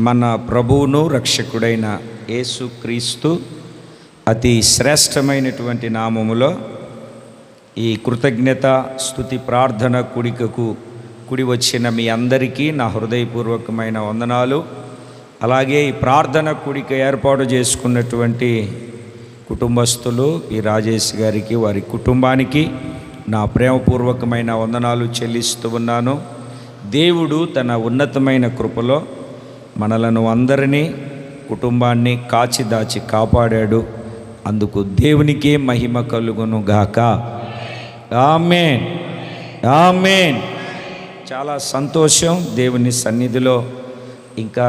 మన ప్రభువును రక్షకుడైన యేసుక్రీస్తు అతి శ్రేష్టమైనటువంటి నామములో ఈ కృతజ్ఞత స్తుతి ప్రార్థన కూడికకు కూడి వచ్చిన మీ అందరికీ నా హృదయపూర్వకమైన వందనాలు. అలాగే ఈ ప్రార్థన కూడిక ఏర్పాటు చేసుకున్నటువంటి కుటుంబస్తులు ఈ రాజేష్ గారికి, వారి కుటుంబానికి నా ప్రేమపూర్వకమైన వందనాలు చెల్లిస్తూ ఉన్నాను. దేవుడు తన ఉన్నతమైన కృపలో మనలను అందరినీ, కుటుంబాన్ని కాచి దాచి కాపాడాడు. అందుకు దేవునికే మహిమ కలుగును గాక. ఆమేన్, ఆమేన్. చాలా సంతోషం. దేవుని సన్నిధిలో ఇంకా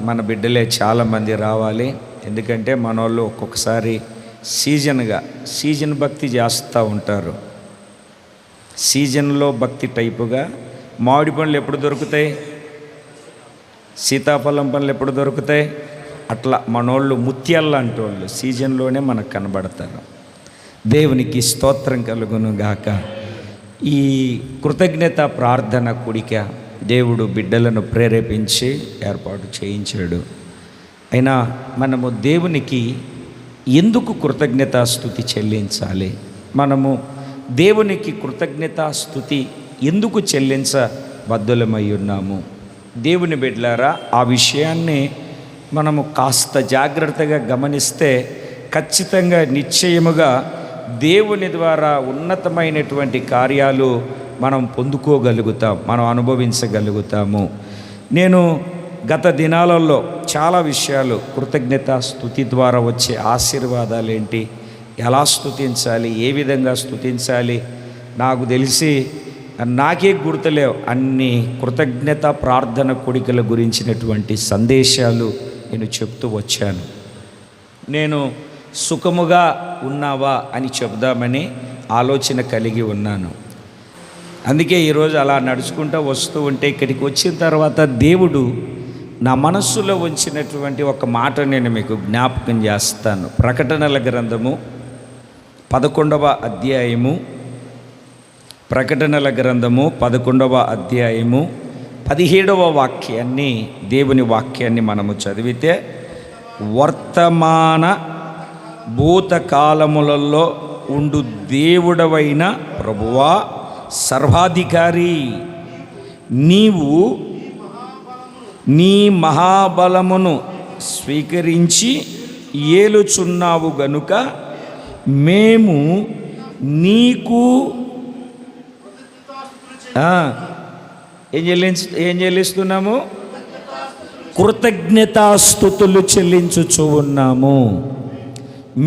మన బిడ్డలే చాలామంది రావాలి. ఎందుకంటే మన వాళ్ళు ఒక్కొక్కసారి సీజన్ భక్తి చేస్తూ ఉంటారు. సీజన్లో భక్తి టైపుగా మామిడి పండ్లు ఎప్పుడు దొరుకుతాయి, సీతాఫలం పండ్లు ఎప్పుడు దొరుకుతాయి, అట్లా మనోళ్ళు ముత్యాల్లాంటి వాళ్ళు సీజన్లోనే మనకు కనబడతారు. దేవునికి స్తోత్రం కలుగును గాక. ఈ కృతజ్ఞత ప్రార్థన కూడిక దేవుడు బిడ్డలను ప్రేరేపించి ఏర్పాటు చేయించాడు. అయినా మనము దేవునికి ఎందుకు కృతజ్ఞతాస్తుతి చెల్లించాలి? మనము దేవునికి కృతజ్ఞతాస్తుతి ఎందుకు చెల్లించబద్ధులమై ఉన్నాము? దేవుని బిడ్డలారా, ఆ విషయాన్ని మనము కాస్త జాగ్రత్తగా గమనిస్తే ఖచ్చితంగా నిశ్చయముగా దేవుని ద్వారా ఉన్నతమైనటువంటి కార్యాలు మనం పొందుకోగలుగుతాం, మనం అనుభవించగలుగుతాము. నేను గత దినాలలో చాలా విషయాలు కృతజ్ఞతా స్తుతి ద్వారా వచ్చే ఆశీర్వాదాలు ఏంటి, ఎలా స్తుతించాలి, ఏ విధంగా స్తుతించాలి, నాకు తెలిసి నాకే గుర్తులేవు అన్ని కృతజ్ఞత ప్రార్థన కూడికల గురించినటువంటి సందేశాలు నేను చెప్తూ వచ్చాను. నేను సుఖముగా ఉన్నావా అని చెప్దామని ఆలోచన కలిగి ఉన్నాను. అందుకే ఈరోజు అలా నడుచుకుంటూ వస్తూ ఉంటే ఇక్కడికి వచ్చిన తర్వాత దేవుడు నా మనస్సులో ఉంచినటువంటి ఒక మాట నేను మీకు జ్ఞాపకం చేస్తాను. ప్రకటనల గ్రంథము 11వ అధ్యాయము, ప్రకటనల గ్రంథము 11వ అధ్యాయము 17వ వాక్యాన్ని, దేవుని వాక్యాన్ని మనము చదివితే, వర్తమాన భూతకాలములలో ఉండు దేవుడవైన ప్రభువా సర్వాధికారి, నీవు నీ మహాబలమును స్వీకరించి ఏలుచున్నావు గనుక మేము నీకు ఏం చెల్లిస్తున్నాము? కృతజ్ఞతాస్తుతులు చెల్లించుచు ఉన్నాము.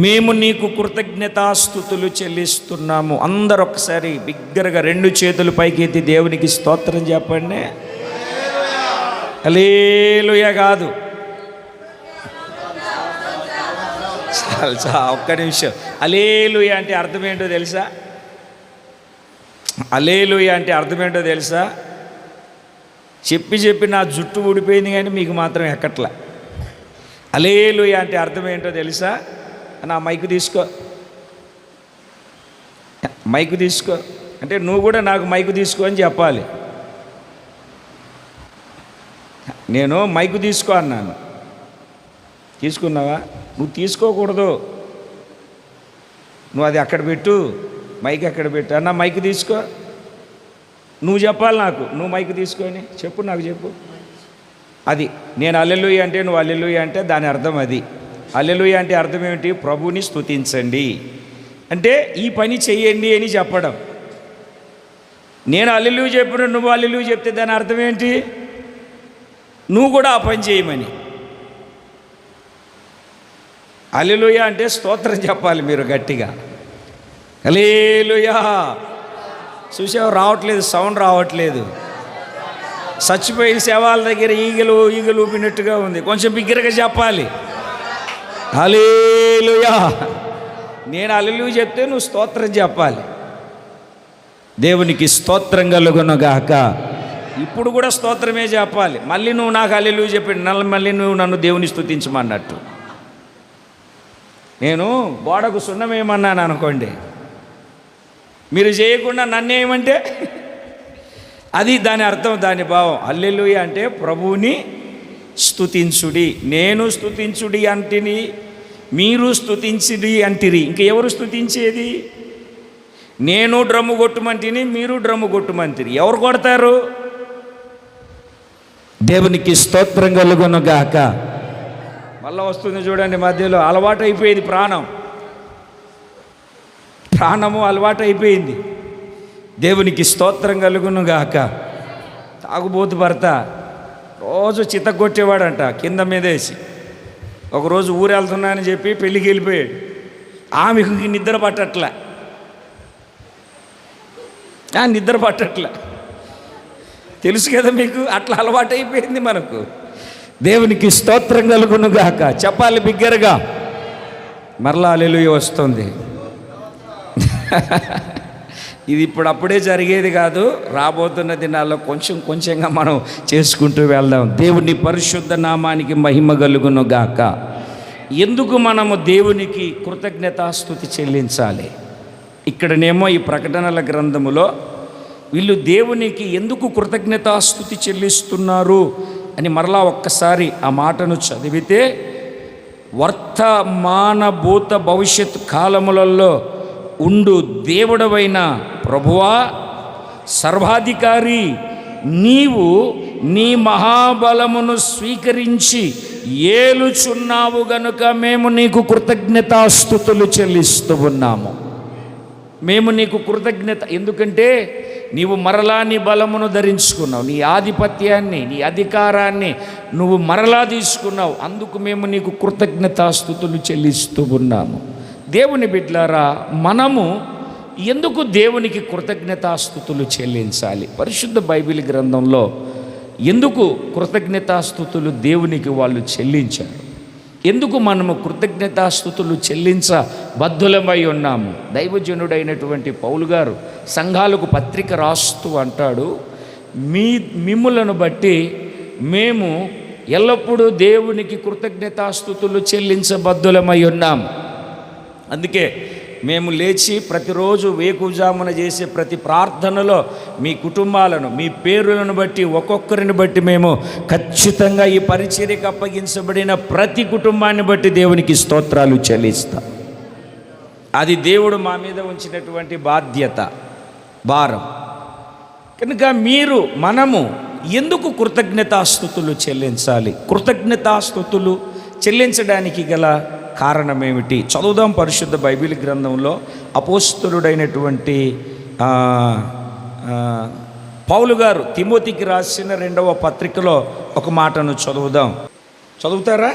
మేము నీకు కృతజ్ఞతాస్తుతులు చెల్లిస్తున్నాము. అందరూ ఒకసారి బిగ్గరగా 2 చేతులు పైకెత్తి దేవునికి స్తోత్రం చెప్పండి. హల్లెలూయా కాదు, ఒక్క నిమిషం. హల్లెలూయా అంటే అర్థం ఏంటో తెలుసా? హల్లెలూయా అంటే అర్థం ఏంటో తెలుసా? చెప్పి నా జుట్టు ఊడిపోయింది కానీ మీకు మాత్రం ఎక్కట్లా. హల్లెలూయా అంటే అర్థం ఏంటో తెలుసా? నా మైకు తీసుకో అంటే నువ్వు కూడా నాకు మైకు తీసుకో అని చెప్పాలి. నేను మైకు తీసుకో అన్నాను, తీసుకున్నావా? నువ్వు తీసుకోకూడదు, నువ్వు అది అక్కడ పెట్టు, మైక్ అక్కడ పెట్టు. అన్న మైకు తీసుకో, నువ్వు చెప్పాలి నాకు, నువ్వు మైకు తీసుకొని చెప్పు, నాకు చెప్పు. అది నేను హల్లెలూయా అంటే నువ్వు హల్లెలూయా అంటే దాని అర్థం అది. హల్లెలూయా అంటే అర్థం ఏమిటి? ప్రభువుని స్తుతించండి అంటే ఈ పని చెయ్యండి అని చెప్పడం. నేను హల్లెలూయా చెప్పిన నువ్వు హల్లెలూయా చెప్తే దాని అర్థం ఏంటి? నువ్వు కూడా ఆ పని చేయమని. హల్లెలూయా అంటే స్తోత్రం చెప్పాలి మీరు గట్టిగా. హల్లెలూయా. చూసావు, రావట్లేదు, సౌండ్ రావట్లేదు. చచ్చిపోయిన శవాల దగ్గర ఈగలు ఊపినట్టుగా ఉంది. కొంచెం బిగ్గరగా చెప్పాలి. హల్లెలూయా. నేను హల్లెలూయా చెప్తే నువ్వు స్తోత్రం చెప్పాలి. దేవునికి స్తోత్రం కలుగును గాక. ఇప్పుడు కూడా స్తోత్రమే చెప్పాలి. మళ్ళీ నువ్వు నాకు హల్లెలూయా చెప్పి మళ్ళీ నువ్వు నన్ను దేవుని స్తుతించమన్నట్టు. నేను గోడకు సున్నమేమన్నాను అనుకోండి, మీరు చేయకుండా నన్నేమంటే అది దాని అర్థం, దాని భావం. హల్లెలూయా అంటే ప్రభువుని స్తుతించుడి. నేను స్తుతించుడి అంటిని, మీరు స్తుతించుడి అంటిరి. ఇంక ఎవరు స్తుతించేది? నేను డ్రమ్ము కొట్టుమంటిని, మీరు డ్రమ్ము కొట్టుమంటిరి. ఎవరు కొడతారు? దేవునికి స్తోత్రం కలుగును గాక. మళ్ళీ వస్తుంది చూడండి, మధ్యలో అలవాటు అయిపోయింది, ప్రాణము అలవాటు అయిపోయింది. దేవునికి స్తోత్రం కలుగును గాక. తాగుబోతు భర్త రోజు చిత్తగొట్టేవాడంట కింద మీదేసి. ఒకరోజు ఊరు వెళ్తున్నానని చెప్పి పెళ్ళికి వెళ్ళిపోయాడు. ఆమెకు నిద్ర పట్టట్లే, తెలుసు కదా మీకు, అట్లా అలవాటు అయిపోయింది మనకు. దేవునికి స్తోత్రం కలుగును గాక. చెప్పాలి బిగ్గరగా. మరలా హల్లెలూయా వస్తుంది. ఇది ఇప్పుడు అప్పుడే జరిగేది కాదు, రాబోతున్న దినాల్లో కొంచెం కొంచెంగా మనం చేసుకుంటూ వెళ్దాం. దేవుని పరిశుద్ధ నామానికి మహిమ కలుగును గాక. ఎందుకు మనము దేవునికి కృతజ్ఞతాస్తుతి చెల్లించాలి? ఇక్కడనేమో ఈ ప్రకటనల గ్రంథములో వీళ్ళు దేవునికి ఎందుకు కృతజ్ఞతాస్తుతి చెల్లిస్తున్నారు అని మరలా ఒక్కసారి ఆ మాటను చదివితే, వర్తమాన భూత భవిష్యత్ కాలములలో ఉండు దేవుడవైన ప్రభువా, సర్వాధికారి, నీవు నీ మహాబలమును స్వీకరించి ఏలుచున్నావు గనుక మేము నీకు కృతజ్ఞతాస్తుతులు చెల్లిస్తూ ఉన్నాము. మేము నీకు కృతజ్ఞత, ఎందుకంటే నీవు మరలా నీ బలమును ధరించుకున్నావు, నీ ఆధిపత్యాన్ని, నీ అధికారాన్ని నువ్వు మరలా తీసుకున్నావు. అందుకు మేము నీకు కృతజ్ఞతాస్తుతులు చెల్లిస్తూ ఉన్నాము. దేవుని బిడ్డలారా, మనము ఎందుకు దేవునికి కృతజ్ఞతాస్తుతులు చెల్లించాలి? పరిశుద్ధ బైబిల్ గ్రంథంలో ఎందుకు కృతజ్ఞతాస్తుతులు దేవునికి వాళ్ళు చెల్లించారు? ఎందుకు మనము కృతజ్ఞతాస్తుతులు చెల్లించబద్ధులమై ఉన్నాము? దైవజనుడైనటువంటి పౌలు గారు సంఘాలకు పత్రిక రాస్తూ అంటాడు, మిమ్ములను బట్టి మేము ఎల్లప్పుడూ దేవునికి కృతజ్ఞతాస్తుతులు చెల్లించబద్ధులమై ఉన్నాము. అందుకే మేము లేచి ప్రతిరోజు వేకుజామున చేసే ప్రతి ప్రార్థనలో మీ కుటుంబాలను, మీ పేరులను బట్టి, ఒక్కొక్కరిని బట్టి మేము ఖచ్చితంగా ఈ పరిచర్యకు అప్పగించబడిన ప్రతి కుటుంబాన్ని బట్టి దేవునికి స్తోత్రాలు చెల్లిస్తాం. అది దేవుడు మా మీద ఉంచినటువంటి బాధ్యత, భారం. కనుక మనము ఎందుకు కృతజ్ఞతాస్తుతులు చెల్లించాలి? కృతజ్ఞతాస్తుతులు చెల్లించడానికి గల కారణం ఏమిటి? చదువుదాం పరిశుద్ధ బైబిల్ గ్రంథంలో అపోస్తలుడైనటువంటి పౌలు గారు తిమోతికి రాసిన 2వ పత్రికలో ఒక మాటను చదువుదాం. చదువుతారా?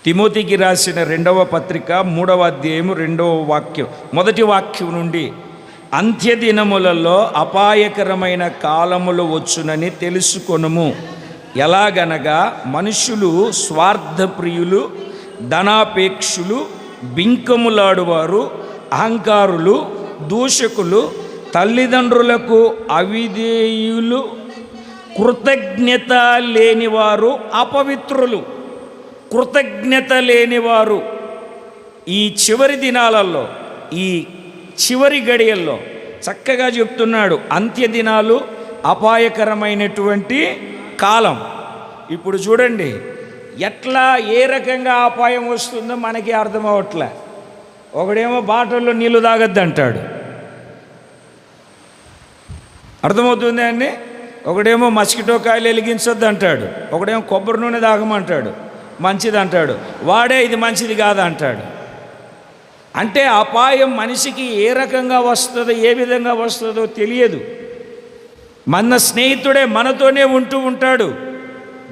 తిమోతికి రాసిన 2వ పత్రిక 3వ అధ్యాయము 2వ వాక్యం, మొదటి వాక్యం నుండి, అంత్యదినములలో అపాయకరమైన కాలములు వచ్చునని తెలుసుకొనుము. ఎలాగనగా మనుషులు స్వార్థప్రియులు, ధనాపేక్షులు, బింకములాడువారు, అహంకారులు, దూషకులు, తల్లిదండ్రులకు అవిధేయులు, కృతజ్ఞత లేనివారు, అపవిత్రులు. కృతజ్ఞత లేనివారు ఈ చివరి దినాలలో, ఈ చివరి గడియల్లో చక్కగా చెప్తున్నాడు. అంత్యదినాలు అపాయకరమైనటువంటి కాలం. ఇప్పుడు చూడండి, ఎట్లా ఏ రకంగా అపాయం వస్తుందో మనకి అర్థం అవట్లే. ఒకడేమో బాటిల్లో నీళ్లు తాగొద్దు అంటాడు, అర్థమవుతుంది అండి. ఒకడేమో మస్కిటో కాయలు వెలిగించొద్దు అంటాడు, ఒకడేమో కొబ్బరి నూనె తాగమంటాడు, మంచిది అంటాడు, వాడే ఇది మంచిది కాదు అంటాడు. అంటే అపాయం మనిషికి ఏ రకంగా వస్తుందో, ఏ విధంగా వస్తుందో తెలియదు. మన స్నేహితుడే మనతోనే ఉంటూ ఉంటాడు,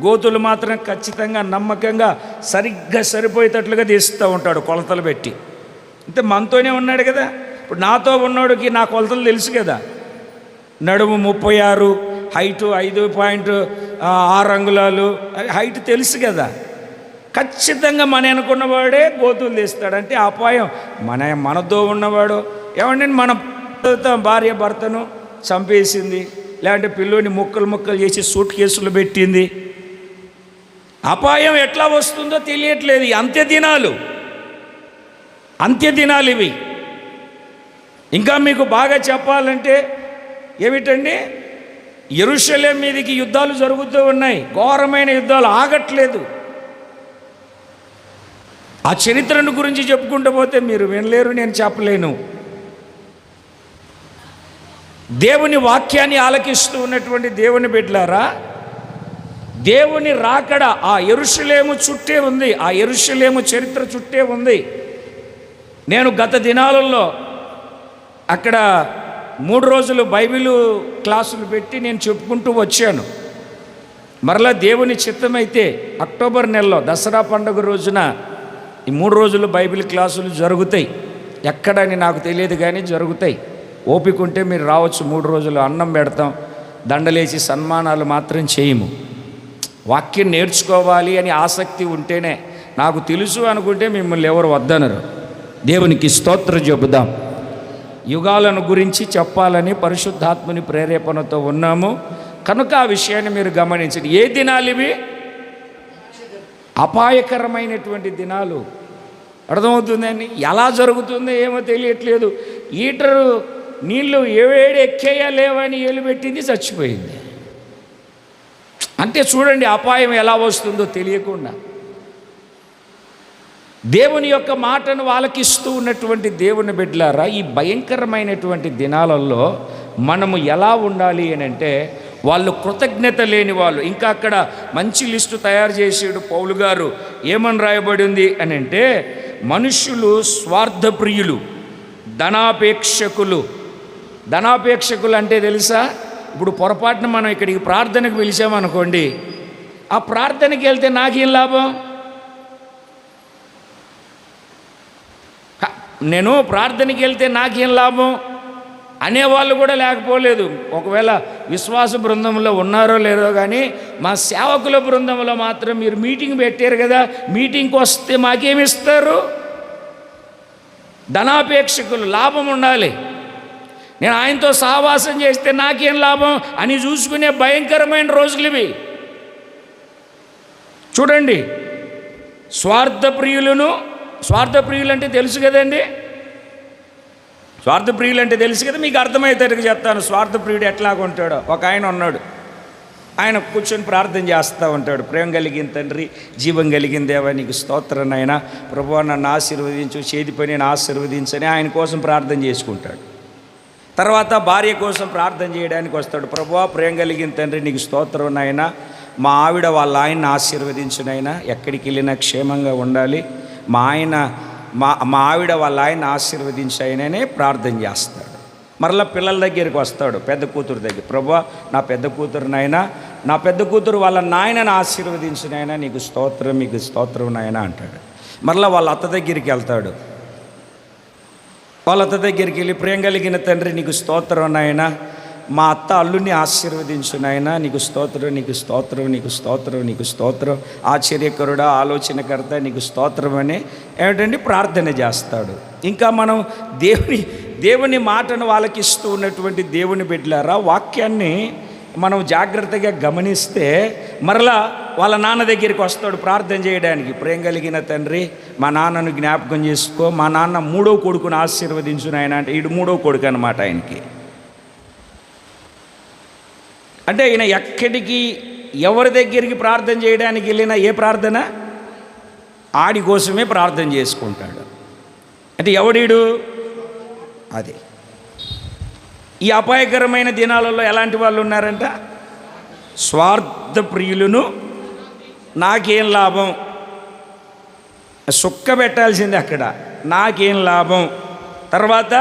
గోతులు మాత్రం ఖచ్చితంగా నమ్మకంగా సరిగ్గా సరిపోయేటట్లుగా తీస్తూ ఉంటాడు కొలతలు పెట్టి. అంటే మనతోనే ఉన్నాడు కదా. ఇప్పుడు నాతో ఉన్నోడికి నా కొలతలు తెలుసు కదా. నడుము 36, హైటు 5.6 అంగుళాలు, హైట్ తెలుసు కదా. ఖచ్చితంగా మన అనుకున్నవాడే గోతులు తీస్తాడు. అంటే అపాయం మనతో ఉన్నవాడు. ఏమంటే మన భార్య భర్తను చంపేసింది, లేదంటే పిల్లోని ముక్కలు చేసి సూట్ కేసులు పెట్టింది. అపాయం ఎట్లా వస్తుందో తెలియట్లేదు. అంత్యదినాలు ఇవి. ఇంకా మీకు బాగా చెప్పాలంటే ఏమిటండి, యెరూషలేం మీదకి యుద్ధాలు జరుగుతూ ఉన్నాయి, ఘోరమైన యుద్ధాలు ఆగట్లేదు. ఆ చరిత్రను గురించి చెప్పుకుంటూ పోతే మీరు వినలేరు, నేను చెప్పలేను. దేవుని వాక్యాన్ని ఆలకిస్తూ ఉన్నటువంటి దేవుని బిడ్డలారా, దేవుని రాకడ ఆ యెరూషలేము చుట్టే ఉంది, ఆ యెరూషలేము చరిత్ర చుట్టే ఉంది. నేను గత దినాలలో అక్కడ 3 రోజులు బైబిల్ క్లాసులు పెట్టి నేను చెప్పుకుంటూ వచ్చాను. మరలా దేవుని చిత్తమైతే అక్టోబర్ నెలలో దసరా పండుగ రోజున ఈ 3 రోజులు బైబిల్ క్లాసులు జరుగుతాయి. ఎక్కడని నాకు తెలియదు కానీ జరుగుతాయి. ఓపిక ఉంటే మీరు రావచ్చు. 3 రోజులు అన్నం పెడతాం, దండలేసి సన్మానాలు మాత్రం చేయము. వాక్యం నేర్చుకోవాలి అని ఆసక్తి ఉంటేనే, నాకు తెలుసు అనుకుంటే మిమ్మల్ని ఎవరు వద్దనరు. దేవునికి స్తోత్రం చెబుదాం. యుగాలను గురించి చెప్పాలని పరిశుద్ధాత్మని ప్రేరేపణతో ఉన్నాము కనుక ఆ విషయాన్ని మీరు గమనించండి. ఏ దినాలు ఇవి? అపాయకరమైనటువంటి దినాలు. అర్థమవుతుందండి? ఎలా జరుగుతుందో ఏమో తెలియట్లేదు. హీటరు నీళ్ళు ఏవేడు ఎక్కేయా లేవని ఏలు పెట్టింది, చచ్చిపోయింది. అంటే చూడండి అపాయం ఎలా వస్తుందో తెలియకుండా. దేవుని యొక్క మాటను ఆలకిస్తూ ఉన్నటువంటి దేవుని బిడ్డలారా, ఈ భయంకరమైనటువంటి దినాలలో మనము ఎలా ఉండాలి అని అంటే, వాళ్ళు కృతజ్ఞత లేని వాళ్ళు. ఇంకా అక్కడ మంచి లిస్టు తయారు చేసాడు పౌలు గారు. ఏమని రాయబడింది అని అంటే, మనుష్యులు స్వార్థప్రియులు, ధనాపేక్షకులు. ధనాపేక్షకులు అంటే తెలుసా? ఇప్పుడు పొరపాటున మనం ఇక్కడికి ప్రార్థనకు పిలిచామనుకోండి, ఆ ప్రార్థనకి వెళ్తే నాకేం లాభం? నేను ప్రార్థనకి వెళ్తే నాకేం లాభం అనేవాళ్ళు కూడా లేకపోలేదు. ఒకవేళ విశ్వాస బృందంలో ఉన్నారో లేదో కానీ, మా సేవకుల బృందంలో మాత్రం మీరు మీటింగ్ పెట్టారు కదా, మీటింగ్కి వస్తే మాకేమిస్తారు? ధనాపేక్షకులు. లాభం ఉండాలి. నేను ఆయనతో సహవాసం చేస్తే నాకేం లాభం అని చూసుకునే భయంకరమైన రోజులు ఇవి. చూడండి, స్వార్థప్రియులు అంటే తెలుసు కదండి. స్వార్థప్రియులు అంటే తెలుసు కదా, మీకు అర్థమయ్యేటట్టుగా చెప్తాను. స్వార్థప్రియుడు ఎట్లాగా ఉంటాడో. ఒక ఆయన ఉన్నాడు, ఆయన కూర్చొని ప్రార్థన చేస్తూ ఉంటాడు. ప్రేమ కలిగిన తండ్రి, జీవం కలిగిన దేవా, నీకు స్తోత్రం నాయనా, ప్రభువా నన్ను ఆశీర్వదించు, చేతి పని ఆశీర్వదించని ఆయన కోసం ప్రార్థన చేసుకుంటాడు. తర్వాత భార్య కోసం ప్రార్థన చేయడానికి వస్తాడు. ప్రభువా ప్రేమ కలిగిన తండ్రి, నీకు స్తోత్రం నాయనా, మా ఆవిడ వాళ్ళ ఆయన్ని ఆశీర్వదించునైనా, ఎక్కడికి వెళ్ళినా క్షేమంగా ఉండాలి, మా ఆవిడ వాళ్ళ ఆయన ఆశీర్వదించాయననే ప్రార్థన చేస్తాడు. మరలా పిల్లల దగ్గరికి వస్తాడు, పెద్ద కూతురు దగ్గర. ప్రభువా నా పెద్ద కూతురు నాయనా, నా పెద్ద కూతురు వాళ్ళ నాయనని ఆశీర్వదించినైనా, నీకు స్తోత్రం, మీకు స్తోత్రం నాయనా అంటాడు. మరలా వాళ్ళ అత్త దగ్గరికి వెళ్తాడు. వాళ్ళ అత్త దగ్గరికి వెళ్ళి, ప్రేమ కలిగిన తండ్రి నీకు స్తోత్రం నాయనా, మా అత్త అల్లుని ఆశీర్వదించు నాయనా, నీకు స్తోత్రం, నీకు స్తోత్రం, నీకు స్తోత్రం, నీకు స్తోత్రం, ఆశ్చర్యకరుడా, ఆలోచనకర్త, నీకు స్తోత్రం అని ఏమిటండి ప్రార్థన చేస్తాడు. ఇంకా మనం దేవుని మాటను వాళ్ళకిస్తూ ఉన్నటువంటి దేవుని బిడ్డలారా, వాక్యాన్ని మనం జాగ్రత్తగా గమనిస్తే మరలా వాళ్ళ నాన్న దగ్గరికి వస్తాడు ప్రార్థన చేయడానికి. ప్రేమ కలిగిన తండ్రి, మా నాన్నను జ్ఞాపకం చేసుకో, మా నాన్న 3వ కొడుకును ఆశీర్వదించు నాయన అంటే, ఈడు 3వ కొడుకు అన్నమాట ఆయనకి. అంటే ఈయన ఎక్కడికి ఎవరి దగ్గరికి ప్రార్థన చేయడానికి వెళ్ళినా ఏ ప్రార్థన? ఆడి కోసమే ప్రార్థన చేసుకుంటాడు. అంటే ఎవడీడు? అదే. ఈ అపాయకరమైన దినాలలో ఎలాంటి వాళ్ళు ఉన్నారంట? స్వార్థ ప్రియులను, నాకేం లాభం, సుక్క పెట్టాల్సింది అక్కడ, నాకేం లాభం. తర్వాత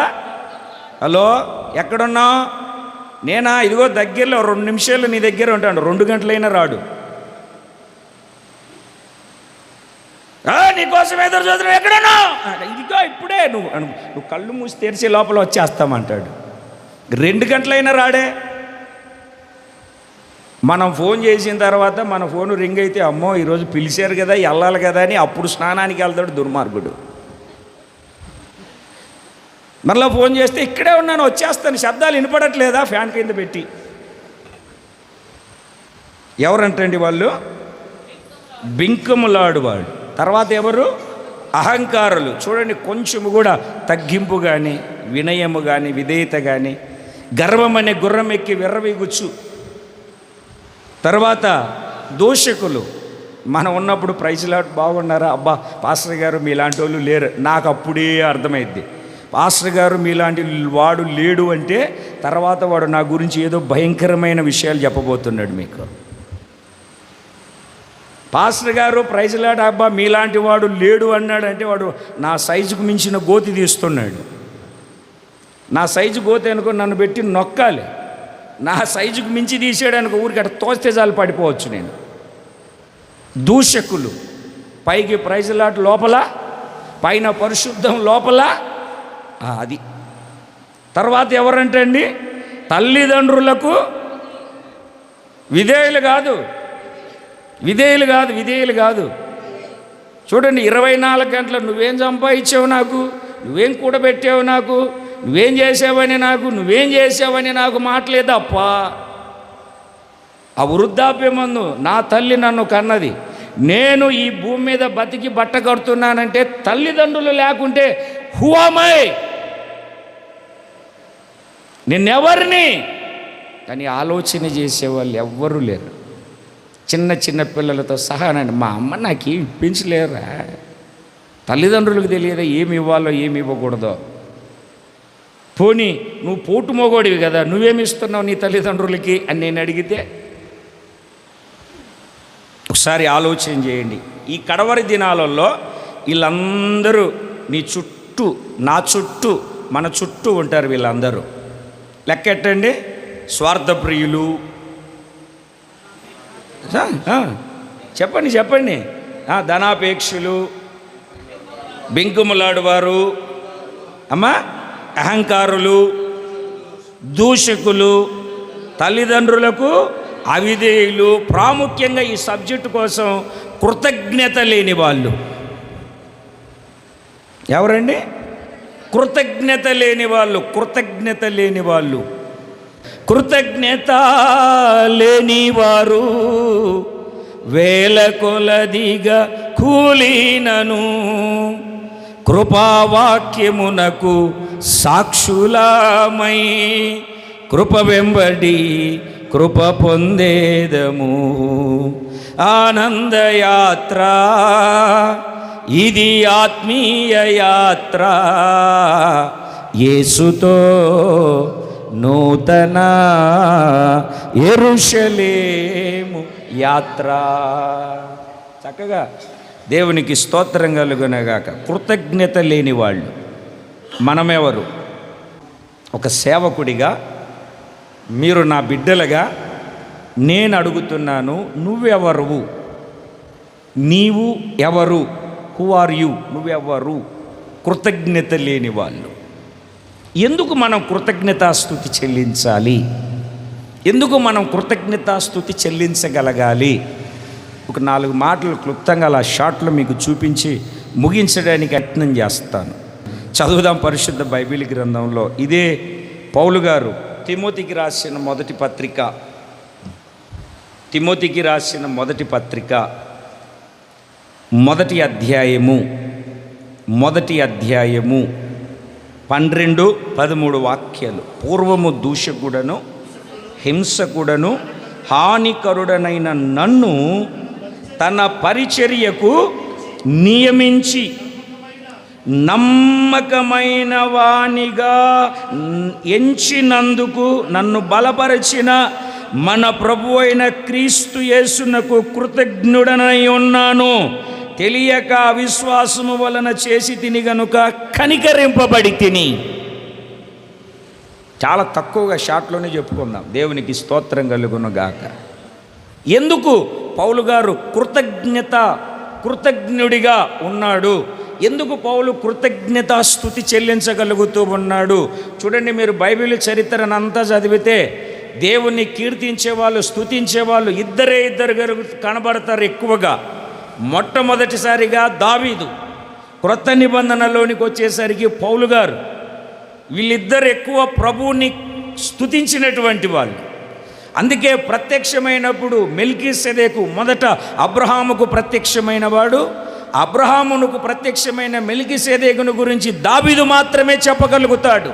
హలో ఎక్కడున్నావు? నేనా ఇదిగో దగ్గరలో 2 నిమిషాలు నీ దగ్గర ఉంటాడు, 2 గంటలైనా రాడు. నీకోసం ఎదురు చూద్దాం, ఎక్కడున్నావు? ఇదిగో ఇప్పుడే, నువ్వు కళ్ళు మూసి తెరిచే లోపల వచ్చేస్తామంటాడు. 2 గంటలైనా రాడే. మనం ఫోన్ చేసిన తర్వాత మన ఫోన్ రింగ్ అయితే, అమ్మో ఈరోజు పిలిచారు కదా, వెళ్ళాలి కదా అని అప్పుడు స్నానానికి వెళ్తాడు దుర్మార్గుడు. మరలా ఫోన్ చేస్తే ఇక్కడే ఉన్నాను వచ్చేస్తాను, శబ్దాలు వినపడట్లేదా? ఫ్యాన్ కింద పెట్టి. ఎవరంటండి వాళ్ళు? బింకములాడువాడు. తర్వాత ఎవరు? అహంకారులు. చూడండి, కొంచెము కూడా తగ్గింపు కానీ, వినయము కానీ, విధేయత కానీ, గర్వం అనే గుర్రం ఎక్కి విర్రవీగుచ్చు తర్వాత దూషకులు. మనం ఉన్నప్పుడు ప్రైజ్లాట్ బాగున్నారా, అబ్బా పాస్టర్ గారు మీలాంటి వాళ్ళు లేరు, నాకు అప్పుడే అర్థమైద్ది. పాస్టర్ గారు మీలాంటి వాడు లేడు అంటే తర్వాత వాడు నా గురించి ఏదో భయంకరమైన విషయాలు చెప్పబోతున్నాడు మీకు. పాస్టర్ గారు ప్రైజ్లాట్ అబ్బా మీలాంటి వాడు లేడు అన్నాడంటే వాడు నా సైజుకు మించిన గోతి తీస్తున్నాడు. నా సైజు గోతి అనుకో నన్ను పెట్టి నొక్కాలి. నా సైజుకు మించి తీసేయడానికి ఊరికి అట్లా తోస్తే చాలు పడిపోవచ్చు నేను. దూషకులు, పైకి ప్రైజ్లాట్ లోపల, పైన పరిశుద్ధం లోపల. అది తర్వాత ఎవరంటే అండి, తల్లిదండ్రులకు విధేయులు కాదు. చూడండి, 24 గంటలు నువ్వేం సంపాదించావు నాకు, నువ్వేం కూడబెట్టావు నాకు, నువ్వేం చేసావని నాకు మాటలేదప్ప. ఆ వృద్ధాప్యమందు నా తల్లి నన్ను కన్నది, నేను ఈ భూమి మీద బతికి బట్ట కడుతున్నానంటే తల్లిదండ్రులు లేకుంటే హూ యామ్ ఐ, నిన్నెవరిని? కానీ ఆలోచన చేసేవాళ్ళు ఎవ్వరూ లేరు. చిన్న పిల్లలతో సహానండి, మా అమ్మ నాకు పెంచలేరా, తల్లిదండ్రులకు తెలియదా ఏమి ఇవ్వాలో ఏమి ఇవ్వకూడదో. పోనీ నువ్వు పోటు మోగోడివి కదా, నువ్వేమి ఇస్తున్నావు నీ తల్లిదండ్రులకి అని నేను అడిగితే, ఒకసారి ఆలోచన చేయండి. ఈ కడవరి దినాలలో వీళ్ళందరూ నీ చుట్టూ, నా చుట్టూ, మన చుట్టూ ఉంటారు. వీళ్ళందరూ లెక్కెట్టండి. స్వార్థప్రియులు, చెప్పండి, ధనాపేక్షులు, బెంకుములాడువారు, అహంకారులు, దూషకులు, తల్లిదండ్రులకు అవిధేయులు, ప్రాముఖ్యంగా ఈ సబ్జెక్టు కోసం కృతజ్ఞత లేని వాళ్ళు. ఎవరండి? కృతజ్ఞత లేని వాళ్ళు. కృతజ్ఞత లేని వారు వేల కొలదిగా కూలినను కృపావాక్యమునకు సాక్షులమై కృప వెంబడి కృప పొందేదము. ఆనందయాత్ర ఇది, ఆత్మీయ యాత్ర, యేసుతో నూతన యెరూషలేము యాత్ర. చక్కగా దేవునికి స్తోత్రం కలుగునగాక. కృతజ్ఞత లేని వాళ్ళు మనమెవరు? ఒక సేవకుడిగా, మీరు నా బిడ్డలుగా నేను అడుగుతున్నాను, నువ్వెవరు? నీవు ఎవరు? Who are you? నువ్వెవరు? కృతజ్ఞత లేని వాళ్ళు. ఎందుకు మనం కృతజ్ఞతాస్తుతి చెల్లించాలి? ఎందుకు మనం కృతజ్ఞతాస్తుతి చెల్లించగలగాలి? ఒక 4 మాటలు క్లుప్తంగా అలా షార్ట్లో మీకు చూపించి ముగించడానికి యత్నం చేస్తాను. చదువుదాం పరిశుద్ధ బైబిల్ గ్రంథంలో. ఇదే పౌలు గారు తిమోతికి రాసిన మొదటి పత్రిక మొదటి అధ్యాయము 12-13 వాక్యాలు. పూర్వము దూషకుడను, హింసకుడను, హానికరుడనైన నన్ను తన పరిచర్యకు నియమించి నమ్మకమైన వానిగా ఎంచినందుకు నన్ను బలపరిచిన మన ప్రభు అయిన క్రీస్తు యేసునకు కృతజ్ఞుడనై ఉన్నాను. తెలియక అవిశ్వాసము వలన చేసి తిని గనుక కనికరింపబడి తిని. చాలా తక్కువగా షార్ట్లోనే చెప్పుకుందాం. దేవునికి స్తోత్రం కలుగునుగాక. ఎందుకు పౌలు గారు కృతజ్ఞుడిగా ఉన్నాడు? ఎందుకు పౌలు కృతజ్ఞతాస్తుతి చెల్లించగలుగుతూ ఉన్నాడు? చూడండి, మీరు బైబిల్ చరిత్రనంతా చదివితే దేవుణ్ణి కీర్తించేవాళ్ళు, స్తుతించేవాళ్ళు ఇద్దరు కనబడతారు ఎక్కువగా. మొట్టమొదటిసారిగా దావీదు, క్రొత్త నిబంధనలోనికి వచ్చేసరికి పౌలు గారు. వీళ్ళిద్దరు ఎక్కువ ప్రభువుని స్తుతించినటువంటి వాళ్ళు. అందుకే ప్రత్యక్షమైనప్పుడు మెల్కీసెదెకు మొదట అబ్రహాముకు ప్రత్యక్షమైన వాడు, అబ్రహామునకు ప్రత్యక్షమైన మెల్కీసెదెకును గురించి దావీదు మాత్రమే చెప్పగలుగుతాడు.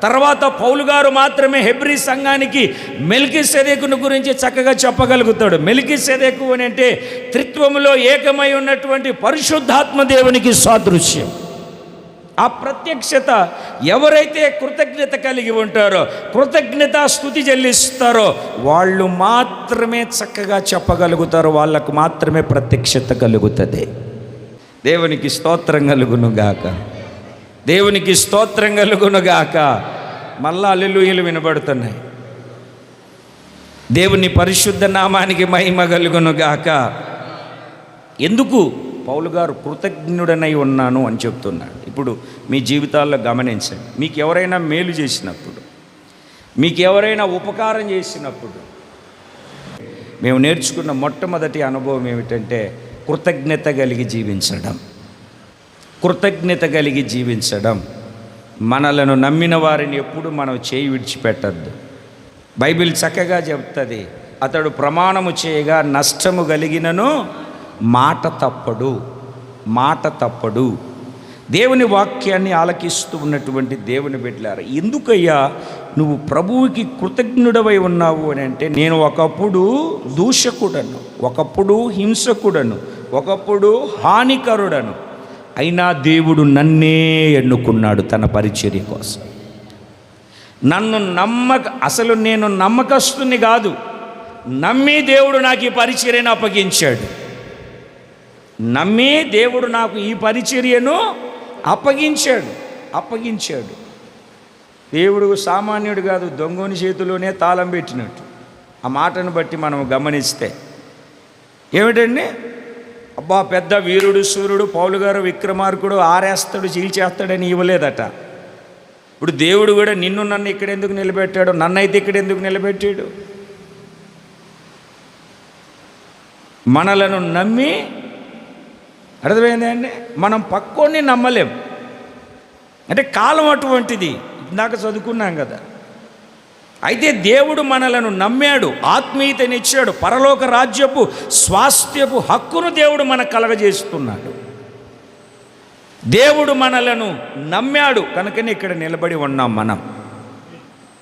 తర్వాత పౌలు గారు మాత్రమే హెబ్రీ సంఘానికి మెల్కీసెదెకును గురించి చక్కగా చెప్పగలుగుతాడు. మెల్కీసెదెకు అని అంటే త్రిత్వములో ఏకమై ఉన్నటువంటి పరిశుద్ధాత్మ దేవునికి సాదృశ్యం. ఆ ప్రత్యక్షత ఎవరైతే కృతజ్ఞత కలిగి ఉంటారో, కృతజ్ఞత స్తుతి చెల్లిస్తారో వాళ్ళు మాత్రమే చక్కగా చెప్పగలుగుతారు. వాళ్ళకు మాత్రమే ప్రత్యక్షత కలుగుతుంది. దేవునికి స్తోత్రం కలుగునుగాక, దేవునికి స్తోత్రం కలుగునుగాక. మళ్ళా హల్లెలూయలు వినబడుతున్నాయి. దేవుని పరిశుద్ధ నామానికి మహిమ కలుగునుగాక. ఎందుకు పౌలు గారు కృతజ్ఞుడనై ఉన్నాను అని చెప్తున్నాడు. ఇప్పుడు మీ జీవితాల్లో గమనించండి. మీకు ఎవరైనా మేలు చేసినప్పుడు, మీకు ఎవరైనా ఉపకారం చేసినప్పుడు మేము నేర్చుకున్న మొట్టమొదటి అనుభవం ఏమిటంటే కృతజ్ఞత కలిగి జీవించడం. కృతజ్ఞత కలిగి జీవించడం. మనలను నమ్మిన వారిని ఎప్పుడు మనం చేయి విడిచిపెట్టద్దు. బైబిల్ చక్కగా చెప్తుంది, అతడు ప్రమాణము చేయగా నష్టము కలిగినను మాట తప్పడు. దేవుని వాక్యాన్ని ఆలకిస్తూ ఉన్నటువంటి దేవుని బిడ్డలారా, ఎందుకయ్యా నువ్వు ప్రభువుకి కృతజ్ఞుడవై ఉన్నావు అని అంటే, నేను ఒకప్పుడు దూషకుడను, ఒకప్పుడు హింసకుడను, ఒకప్పుడు హానికరుడను, అయినా దేవుడు నన్నే ఎన్నుకున్నాడు తన పరిచర్య కోసం. నన్ను అసలు నేను నమ్మకస్తుని కాదు, నమ్మి దేవుడు నాకు ఈ పరిచర్యను అప్పగించాడు. నమ్మి దేవుడు నాకు ఈ పరిచర్యను అప్పగించాడు. దేవుడు సామాన్యుడు కాదు, దొంగని చేతిలోనే తాళం పెట్టినట్టు. ఆ మాటను బట్టి మనం గమనిస్తే ఏమిటండి, అబ్బా పెద్ద వీరుడు సూర్యుడు పౌలు గారు విక్రమార్కుడు ఆరేస్తాడు చీల్చేస్తాడని ఇవ్వలేదట. ఇప్పుడు దేవుడు కూడా నన్ను ఇక్కడ ఎందుకు నిలబెట్టాడు, నన్నైతే ఇక్కడ ఎందుకు నిలబెట్టాడు? మనలను నమ్మి, అర్థమైందండి, మనం పక్కోని నమ్మలేం. అంటే కాలం అటువంటిది, ఇందాక చదువుకున్నాం కదా. అయితే దేవుడు మనలను నమ్మాడు, ఆత్మీయతనిచ్చాడు, పరలోక రాజ్యపు స్వాస్థ్యపు హక్కును దేవుడు మనకు కలగజేస్తున్నాడు. దేవుడు మనలను నమ్మాడు కనుకనే ఇక్కడ నిలబడి ఉన్నాం.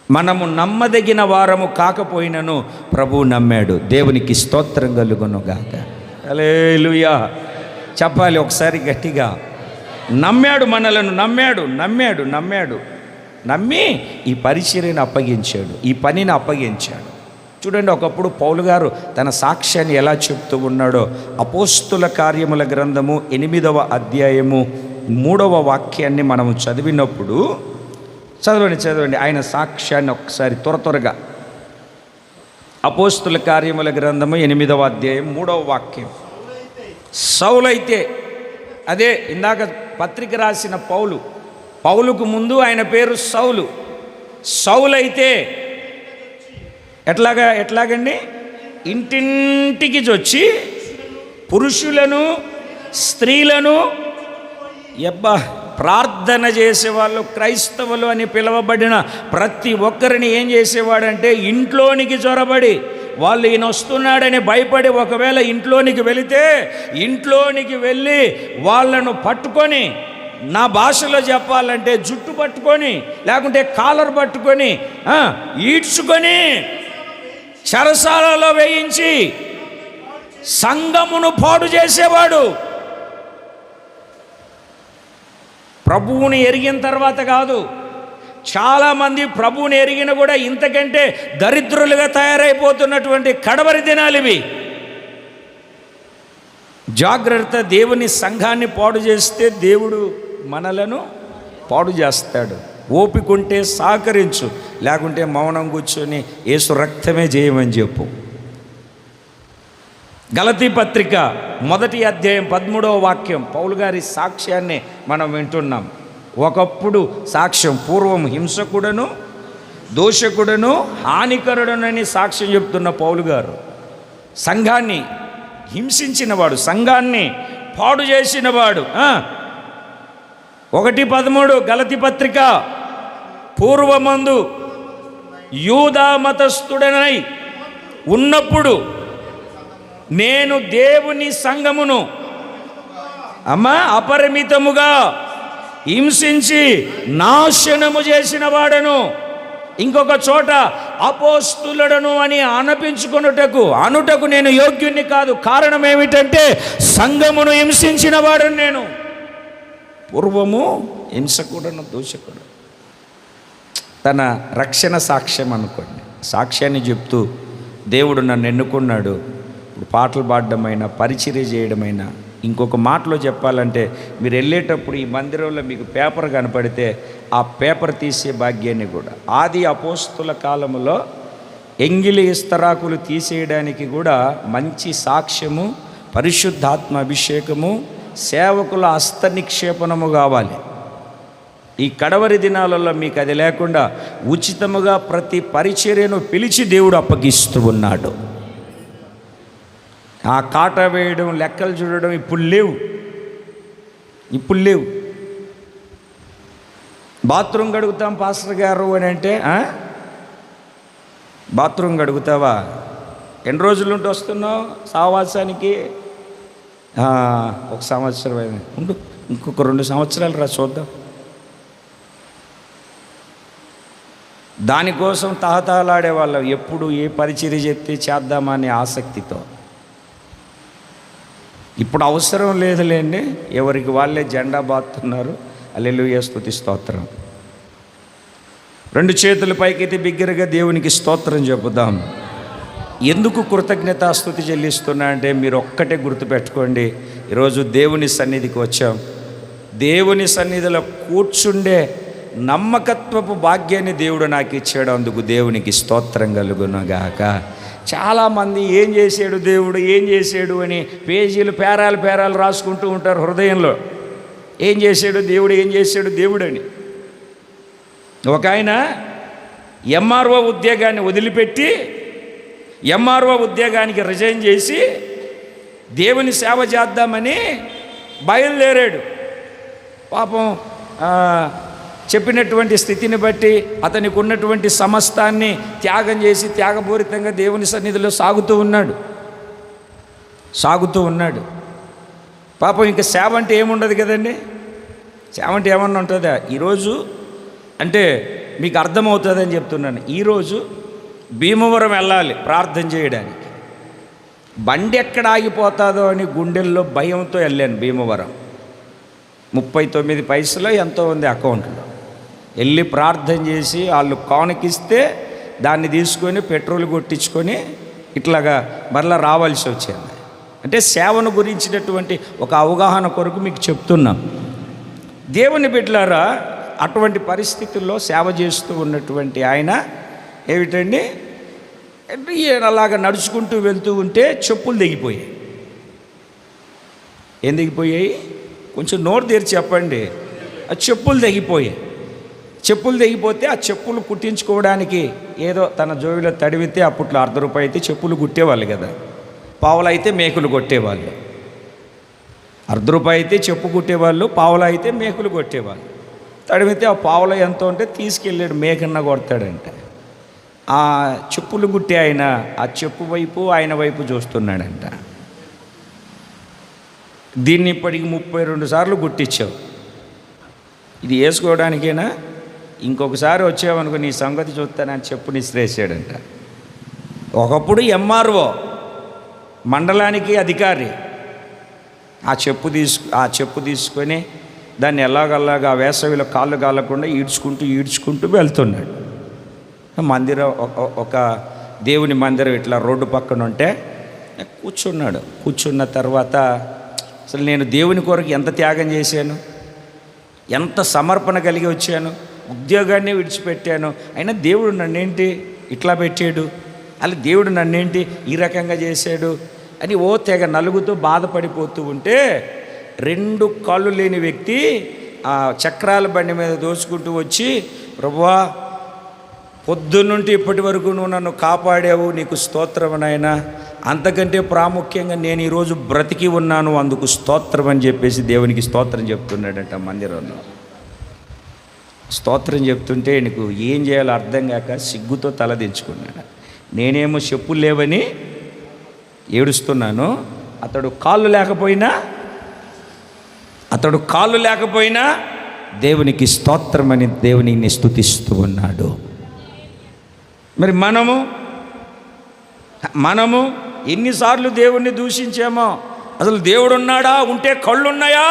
మనము నమ్మదగిన వారము కాకపోయినను ప్రభువు నమ్మాడు. దేవునికి స్తోత్రం కలుగునుగాక. హల్లెలూయా చెప్పాలి ఒకసారి గట్టిగా. నమ్మాడు, మనలను నమ్మాడు. నమ్మి ఈ పరిచర్యను అప్పగించాడు, ఈ పనిని అప్పగించాడు. చూడండి, ఒకప్పుడు పౌలు గారు తన సాక్ష్యాన్ని ఎలా చెప్తూ ఉన్నాడో అపోస్తుల కార్యముల గ్రంథము 8వ అధ్యాయము 3వ వాక్యాన్ని మనము చదివినప్పుడు, చదవండి ఆయన సాక్ష్యాన్ని ఒకసారి త్వరగా. అపోస్తుల కార్యముల గ్రంథము 8వ అధ్యాయం 3వ వాక్యం. సౌలైతే, అదే ఇందాక పత్రిక రాసిన పౌలుకు ముందు ఆయన పేరు సౌలైతే ఎట్లాగండి, ఇంటింటికి వచ్చి పురుషులను స్త్రీలను ప్రార్థన చేసేవాళ్ళు, క్రైస్తవులు అని పిలువబడిన ప్రతి ఒక్కరిని ఏం చేసేవాడంటే ఇంట్లోనికి చొరబడి, వాళ్ళు ఈయన వస్తున్నాడని భయపడి ఒకవేళ ఇంట్లోనికి వెళితే ఇంట్లోనికి వెళ్ళి వాళ్ళను పట్టుకొని, నా భాషలో చెప్పాలంటే జుట్టు పట్టుకొని, లేకుంటే కాలర్ పట్టుకొని ఈడ్చుకొని చెరసాలలో వేయించి సంఘమును పాడు చేసేవాడు. ప్రభువుని ఎరిగిన తర్వాత కాదు, చాలామంది ప్రభువుని ఎరిగిన కూడా ఇంతకంటే దరిద్రులుగా తయారైపోతున్నటువంటి కడవరి దినాలు ఇవి. జాగ్రత్త, దేవుని సంఘాన్ని పాడు చేస్తే దేవుడు మనలను పాడు చేస్తాడు. ఓపికంటే సహకరించు, లేకుంటే మౌనం కూర్చొని యేసు రక్తమే చేయమని చెప్పు. గలతీ పత్రిక 1వ అధ్యాయం 13వ వాక్యం, పౌలు గారి సాక్ష్యాన్ని మనం వింటున్నాం. ఒకప్పుడు సాక్ష్యం, పూర్వం హింసకుడను దోషకుడను హానికరుడనని సాక్ష్యం చెప్తున్న పౌలు గారు సంఘాన్ని హింసించినవాడు, సంఘాన్ని పాడు చేసినవాడు. 1:13 గలతీ పత్రిక, పూర్వమందు యూదా మతస్థుడనై ఉన్నప్పుడు నేను దేవుని సంఘమును అపరిమితముగా హింసించి నాశనము చేసిన వాడను. ఇంకొక చోట అపోస్తులుడను అని అనుటకు నేను యోగ్యుణ్ణి కాదు. కారణం ఏమిటంటే సంఘమును హింసించిన వాడను నేను. పూర్వము హింసకుడను, దూషకుడు. తన రక్షణ సాక్ష్యం అనుకోండి, సాక్ష్యాన్ని చెప్తూ దేవుడు నన్ను ఎన్నుకున్నాడు. ఇప్పుడు పాటలు పాడడమైనా, పరిచర్య చేయడమైనా, ఇంకొక మాటలో చెప్పాలంటే మీరు వెళ్ళేటప్పుడు ఈ మందిరంలో మీకు పేపర్ కనపడితే ఆ పేపర్ తీసే భాగ్యాన్ని కూడా, ఆది అపోస్తుల కాలంలో ఎంగిలి ఇస్తరాకులు తీసేయడానికి కూడా మంచి సాక్ష్యము, పరిశుద్ధాత్మ అభిషేకము, సేవకుల హస్త నిక్షేపణము కావాలి. ఈ కడవరి దినాలలో మీకు అది లేకుండా ఉచితముగా ప్రతి పరిచర్యను పిలిచి దేవుడు అప్పగిస్తూ ఉన్నాడు. ఆ కాట వేయడం, లెక్కలు చూడడం ఇప్పుడు లేవు. బాత్రూమ్ గడుగుతాం పాస్టర్ గారు అని అంటే, బాత్రూమ్ గడుగుతావా? ఎన్ని రోజులు ఉంటూ వస్తున్నావు సహవాసానికి? 1 సంవత్సరం అయింది. ఉండు, ఇంకొక 2 సంవత్సరాలు రా చూద్దాం. దానికోసం తహతహలాడే వాళ్ళం, ఎప్పుడు ఏ పరిచర్య చెప్తే చేద్దామనే ఆసక్తితో. ఇప్పుడు అవసరం లేదులేండి, ఎవరికి వాళ్ళే జెండా బాతున్నారు. హల్లెలూయా, స్తుతి స్తోత్రం. 2 చేతుల పైకైతే బిగ్గరగా దేవునికి స్తోత్రం చెబుదాం. ఎందుకు కృతజ్ఞతాస్తుతి చెల్లిస్తున్నా అంటే మీరు ఒక్కటే గుర్తుపెట్టుకోండి, ఈరోజు దేవుని సన్నిధికి వచ్చాం. దేవుని సన్నిధిలో కూర్చుండే నమ్మకత్వపు భాగ్యాన్ని దేవుడు నాకు ఇచ్చాడు. అందుకు దేవునికి స్తోత్రం కలుగునుగాక. చాలామంది ఏం చేశాడు అని పేజీలు పేరాలు రాసుకుంటూ ఉంటారు హృదయంలో. ఏం చేశాడు దేవుడు అని. ఒక ఆయన ఎంఆర్ఓ ఉద్యోగాన్ని వదిలిపెట్టి ఎంఆర్ఓ ఉద్యోగానికి రిజైన్ చేసి దేవుని సేవ చేద్దామని బయలుదేరాడు. పాపం చెప్పినటువంటి స్థితిని బట్టి అతనికి ఉన్నటువంటి సమస్తాన్ని త్యాగం చేసి త్యాగపూరితంగా దేవుని సన్నిధిలో సాగుతూ ఉన్నాడు. పాపం ఇంకా సేవ అంటే ఏముండదు కదండి. సేవ అంటే ఏమన్నా ఉంటుందా? ఈరోజు అంటే మీకు అర్థమవుతుందని చెప్తున్నాను. ఈరోజు భీమవరం వెళ్ళాలి ప్రార్థన చేయడానికి. బండి ఎక్కడ ఆగిపోతుందో అని గుండెల్లో భయంతో వెళ్ళాను భీమవరం. 39 పైసలు ఎంతో ఉంది అకౌంట్లో. వెళ్ళి ప్రార్థన చేసి వాళ్ళు కానుకిస్తే దాన్ని తీసుకొని పెట్రోల్ కొట్టించుకొని ఇట్లాగా మరలా రావాల్సి వచ్చింది. అంటే సేవను గురించినటువంటి ఒక అవగాహన కొరకు మీకు చెప్తున్నాం. దేవుని బిడ్డలారా, అటువంటి పరిస్థితుల్లో సేవ చేస్తూ ఉన్నటువంటి ఆయన ఏమిటండి, అలాగా నడుచుకుంటూ వెళ్తూ ఉంటే చెప్పులు తెగిపోయాయి. ఏం తెగిపోయాయి? కొంచెం నోరు తెరిచి చెప్పండి. ఆ చెప్పులు తెగిపోతే ఆ చెప్పులు కుట్టించుకోవడానికి ఏదో తన జోబిలో తడివితే అప్పట్లో ₹1 అయితే చెప్పులు కుట్టేవాళ్ళు కదా. పావులు అయితే మేకులు కొట్టేవాళ్ళు. ₹1 అయితే చెప్పు కుట్టేవాళ్ళు, పావులు అయితే మేకులు కొట్టేవాళ్ళు. తడివితే ఆ పావులో ఎంత ఉంటే తీసుకెళ్ళాడు, మేకన్నా కొడతాడంటే. ఆ చెప్పులు కుట్టే ఆయన ఆ చెప్పు వైపు ఆయన వైపు చూస్తున్నాడంట. దీన్ని ఇప్పటికి 32 సార్లు గుట్టించావు, ఇది వేసుకోవడానికేనా? ఇంకొకసారి వచ్చావనుకో నీ సంగతి చూస్తానని చెప్పుని ఇసిరేసాడంట. ఒకప్పుడు ఎంఆర్ఓ, మండలానికి అధికారి. ఆ చెప్పు తీసుకొని దాన్ని ఎలాగలాగా వేసవిలో కాళ్ళు కాలకుండా ఈడ్చుకుంటూ వెళ్తున్నాడు. మందిరం, ఒక దేవుని మందిరం ఇట్లా రోడ్డు పక్కన ఉంటే కూర్చున్న తర్వాత అసలు నేను దేవుని కొరకు ఎంత త్యాగం చేశాను, ఎంత సమర్పణ కలిగి వచ్చాను, ఉద్యోగాన్ని విడిచిపెట్టాను, అయినా దేవుడు నన్నేంటి ఇట్లా పెట్టాడు, అలా దేవుడు నన్నేంటి ఈ రకంగా చేశాడు అని తెగ నలుగుతూ బాధపడిపోతూ ఉంటే 2 కాళ్ళు లేని వ్యక్తి ఆ చక్రాల బండి మీద దోచుకుంటూ వచ్చి, ప్రభువా పొద్దున్నుండి ఇప్పటి వరకు నువ్వు నన్ను కాపాడావు, నీకు స్తోత్రం నాయనా, అంతకంటే ప్రాముఖ్యంగా నేను ఈరోజు బ్రతికి ఉన్నాను, అందుకు స్తోత్రం అని చెప్పేసి దేవునికి స్తోత్రం చెప్తున్నాడంట మందిరంలో. స్తోత్రం చెప్తుంటే నీకు ఏం చేయాలో అర్థం కాక సిగ్గుతో తలదించుకున్నాడు. నేనేమో చెప్పులు లేవని ఏడుస్తున్నాను, అతడు కాళ్ళు లేకపోయినా దేవునికి స్తోత్రమని దేవునిని స్తుతిస్తూ ఉన్నాడు. మరి మనము ఎన్నిసార్లు దేవుణ్ణి దూషించామో. అసలు దేవుడు ఉన్నాడా? ఉంటే కళ్ళున్నాయా?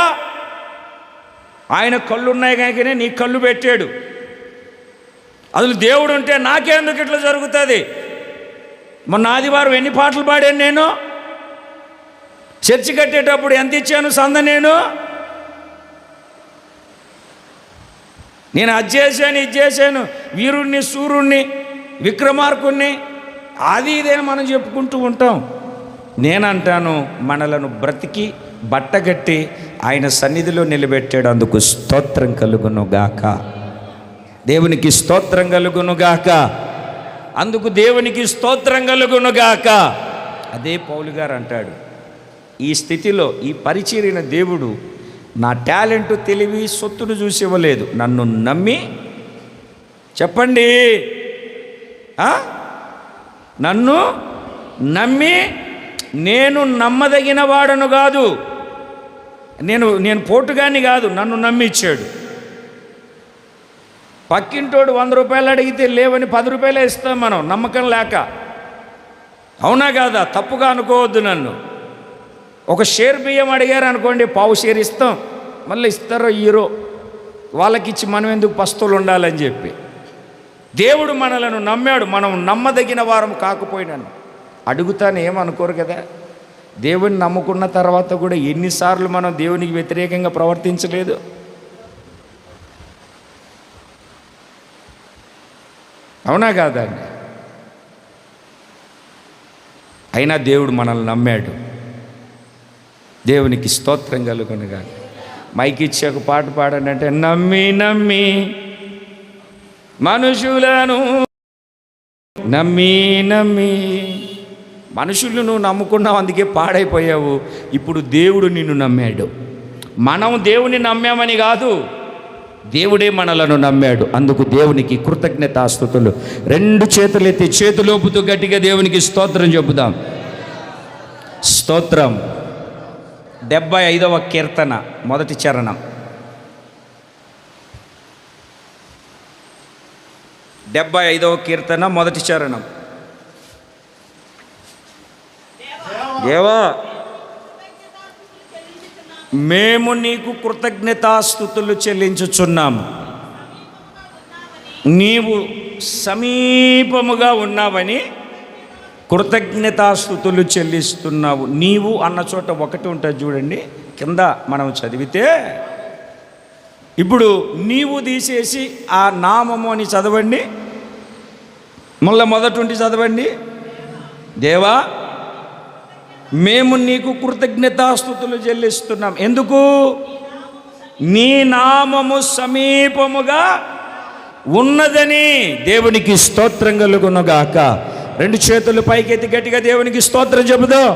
ఆయన కళ్ళున్నాయి కనుకనే నీ కళ్ళు పెట్టాడు. అసలు దేవుడు ఉంటే నాకెందుకు ఇట్లా జరుగుతుంది? మొన్న ఆదివారం ఎన్ని పాటలు పాడాను నేను? చర్చి కట్టేటప్పుడు ఎంత ఇచ్చాను సంద? నేను అది చేశాను, ఇది చేశాను, వీరుణ్ణి, సూర్యుణ్ణి, విక్రమార్కుణ్ణి, అది ఇదేని మనం చెప్పుకుంటూ ఉంటాం. నేనంటాను, మనలను బ్రతికి బట్టగట్టి ఆయన సన్నిధిలో నిలబెట్టాడు. అందుకు స్తోత్రం కలుగునుగాక. దేవునికి స్తోత్రం కలుగునుగాక. అందుకు దేవునికి స్తోత్రం కలుగునుగాక. అదే పౌలు గారు అంటాడు, ఈ స్థితిలో ఈ పరిచర్యన దేవుడు నా టాలెంట్, తెలివి, సొత్తును చూసి ఇవ్వలేదు. నన్ను నమ్మి, చెప్పండి, నన్ను నమ్మి, నేను నమ్మదగిన వాడను కాదు, నేను పోటుగాని కాదు, నన్ను నమ్మిచ్చాడు. పక్కింటోడు 100 రూపాయలు అడిగితే లేవని 10 రూపాయలే ఇస్తాం మనం, నమ్మకం లేక. అవునా కాదా? తప్పుగా అనుకోవద్దు నన్ను. ఒక షేర్ బియ్యం అడిగారు అనుకోండి, పావు షేర్ ఇస్తాం, మళ్ళీ ఇస్తారో ఇయ్యరో, వాళ్ళకిచ్చి మనం ఎందుకు పస్తులు ఉండాలని చెప్పి. దేవుడు మనలను నమ్మాడు. మనం నమ్మదగిన వారం కాకపోయినాను అడుగుతాను, ఏమనుకోరు కదా. దేవుని నమ్ముకున్న తర్వాత కూడా ఎన్నిసార్లు మనం దేవునికి వ్యతిరేకంగా ప్రవర్తించలేదు? అవునా కాదా అండి? అయినా దేవుడు మనల్ని నమ్మాడు. దేవునికి స్తోత్రం కలుగునుగా. మైకి ఇచ్చి ఒక పాట పాడండి అంటే, నమ్మి నమ్మి మనుషులను, నమ్మి నమ్మి మనుషులు నువ్వు నమ్ముకున్నావు, అందుకే పాడైపోయావు. ఇప్పుడు దేవుడు నిన్ను నమ్మాడు. మనం దేవుని నమ్మామని కాదు, దేవుడే మనలను నమ్మాడు. అందుకు దేవునికి కృతజ్ఞతాస్తుతులు. 2 చేతులు ఎత్తి చేతులోపుతూ గట్టిగా దేవునికి స్తోత్రం చెబుదాం. స్తోత్రం. 75వ కీర్తన మొదటి చరణం. 75వ కీర్తన మొదటి చరణం. దేవా, మేము నీకు కృతజ్ఞతాస్తుతులు చెల్లించుచున్నాము. నీవు సమీపముగా ఉన్నావని కృతజ్ఞతాస్తుతులు చెల్లిస్తున్నావు. నీవు అన్న చోట ఒకటి ఉంటుంది చూడండి, కింద మనం చదివితే. ఇప్పుడు నీవు తీసేసి ఆ నామము అని చదవండి, మళ్ళీ మొదటి చదవండి. దేవా, మేము నీకు కృతజ్ఞతాస్తుతులు చెల్లిస్తున్నాం. ఎందుకు? నీ నామము సమీపముగా ఉన్నదని. దేవునికి స్తోత్రం కలుగునుగాక. 2 చేతులు పైకెత్తి గట్టిగా దేవునికి స్తోత్రం చెబుదాం.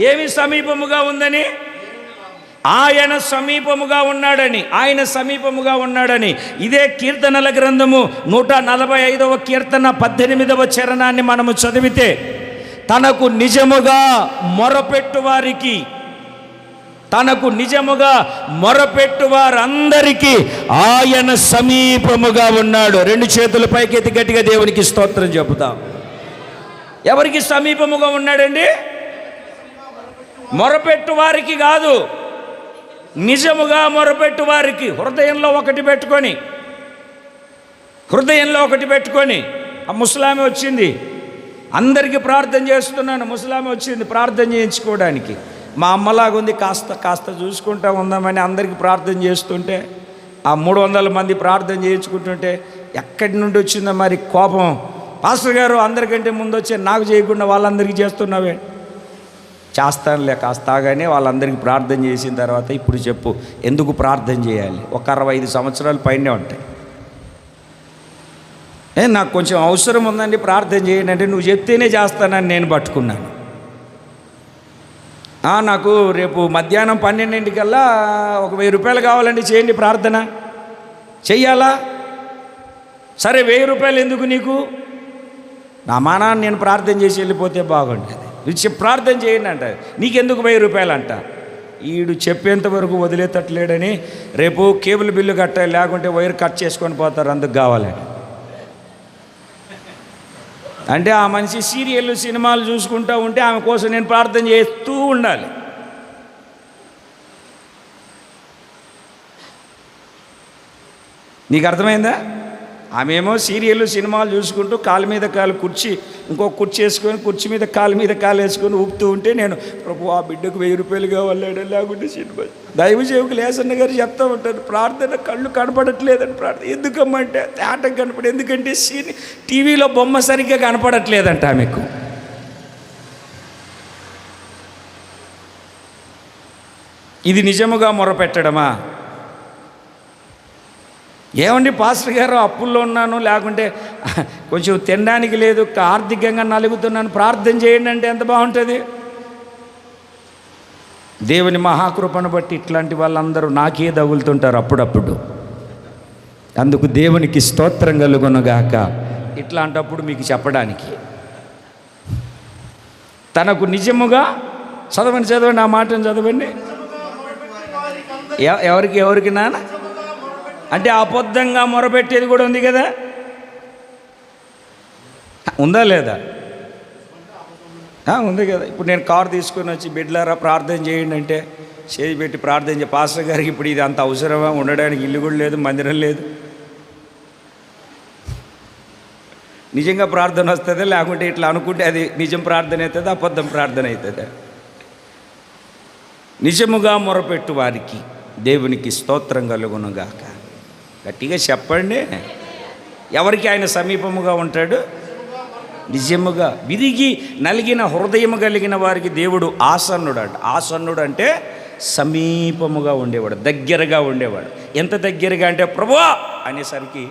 ఏమి సమీపముగా ఉందని? ఆయన సమీపముగా ఉన్నాడని, ఆయన సమీపముగా ఉన్నాడని. ఇదే కీర్తనల గ్రంథము 145వ కీర్తన 18వ చరణాన్ని మనము చదివితే, తనకు నిజముగా మొరపెట్టు వారికి, తనకు నిజముగా మొరపెట్టు వారందరికీ ఆయన సమీపముగా ఉన్నాడు. 2 చేతుల పైకెత్తి గట్టిగా దేవునికి స్తోత్రం చెబుతాం. ఎవరికి సమీపముగా ఉన్నాడండి? మొరపెట్టు వారికి కాదు, నిజముగా మొరపెట్టు వారికి. హృదయంలో ఒకటి పెట్టుకొని ఆ ముసలామె వచ్చింది, అందరికీ ప్రార్థన చేస్తున్నాను. ముసలామె వచ్చింది ప్రార్థన చేయించుకోవడానికి. మా అమ్మలాగుంది, కాస్త చూసుకుంటా ఉందామని అందరికీ ప్రార్థన చేస్తుంటే, ఆ 300 మంది ప్రార్థన చేయించుకుంటుంటే ఎక్కడి నుండి వచ్చిందో మరి కోపం. పాస్టర్ గారు, అందరికంటే ముందు వచ్చే నాకు చేయకుండా వాళ్ళందరికీ చేస్తున్నావే. చేస్తానులే కాస్తాగానే వాళ్ళందరికీ ప్రార్థన చేసిన తర్వాత, ఇప్పుడు చెప్పు ఎందుకు ప్రార్థన చేయాలి? ఒక 65 సంవత్సరాలు పైనే ఉంటాయి. నాకు కొంచెం అవసరం ఉందండి ప్రార్థన చేయండి అంటే, నువ్వు చెప్తేనే చేస్తానని నేను పట్టుకున్నాను. నాకు రేపు మధ్యాహ్నం 12 ఒక 1000 రూపాయలు కావాలండి, చేయండి ప్రార్థన. చెయ్యాలా? సరే, 1000 రూపాయలు ఎందుకు నీకు? నా మానాన్ని నేను ప్రార్థన చేసి వెళ్ళిపోతే బాగుంటుంది. ప్రార్థన చేయండి అంట. నీకెందుకు 1000 రూపాయలు అంట? ఈడు చెప్పేంత వరకు వదిలేటట్లేడని రేపు కేబుల్ బిల్లు కట్టాలి, లేకుంటే వైర్ కట్ చేసుకొని పోతారు, అందుకు కావాలని. అంటే ఆ మనిషి సీరియళ్ళు సినిమాలు చూసుకుంటూ ఉంటే ఆమె కోసం నేను ప్రార్థన చేస్తూ ఉండాలి. నీకు అర్థమైందా? ఆమె ఏమో సీరియళ్ళు సినిమాలు చూసుకుంటూ కాలు మీద కాలు కుర్చీ, ఇంకో కుర్చీ వేసుకొని కుర్చీ మీద కాలు వేసుకొని ఊపుతూ ఉంటే నేను ప్రభు ఆ బిడ్డకు 1000 రూపాయలు కావాలాడు, లేకుంటే సినిమా. దైవ సేవకులు లేసన్న గారు చెప్తూ ఉంటారు, ప్రార్థన కళ్ళు కనపడట్లేదని. ప్రార్థన ఎందుకమ్మంటే తేటం కనపడ, ఎందుకంటే టీవీలో బొమ్మ సరిగ్గా కనపడట్లేదంట ఆమెకు. ఇది నిజముగా మొరపెట్టడమా? ఏమండి పాస్టర్ గారు అప్పుల్లో ఉన్నాను, లేకుంటే కొంచెం తినడానికి లేదు, ఆర్థికంగా నలుగుతున్నాను, ప్రార్థన చేయండి అంటే ఎంత బాగుంటుంది? దేవుని మహాకృపను బట్టి ఇట్లాంటి వాళ్ళందరూ నాకే తగులుతుంటారు అప్పుడప్పుడు. అందుకు దేవునికి స్తోత్రం కలుగునుగాక. ఇట్లాంటప్పుడు మీకు చెప్పడానికి తనకు నిజముగా చదవండి ఆ మాటను చదవండి. ఎవరికి నాన్న అంటే అబద్ధంగా మొరపెట్టేది కూడా ఉంది కదా, ఉందా లేదా? ఉంది కదా. ఇప్పుడు నేను కారు తీసుకొని వచ్చి బిడ్డలారా ప్రార్థన చేయండి అంటే చేయి పెట్టి ప్రార్థన చేయ, పాస్టర్ గారికి ఇప్పుడు ఇది అంత అవసరమా? ఉండడానికి ఇల్లు కూడా లేదు, మందిరం లేదు. నిజంగా ప్రార్థన వస్తుందా? లేకుంటే ఇట్లా అనుకుంటే అది నిజం ప్రార్థన అవుతుందా, అబద్ధం ప్రార్థన అవుతుందా? నిజముగా మొరపెట్టు వారికి దేవునికి స్తోత్రం కలుగునుగాక. గట్టిగా చెప్పండి. ఎవరికి ఆయన సమీపముగా ఉంటాడు? నిజముగా విరిగి నలిగిన హృదయము కలిగిన వారికి దేవుడు ఆసన్నుడు అంట. ఆసన్నుడు అంటే సమీపముగా ఉండేవాడు, దగ్గరగా ఉండేవాడు. ఎంత దగ్గరగా అంటే ప్రభువా అనేసరికి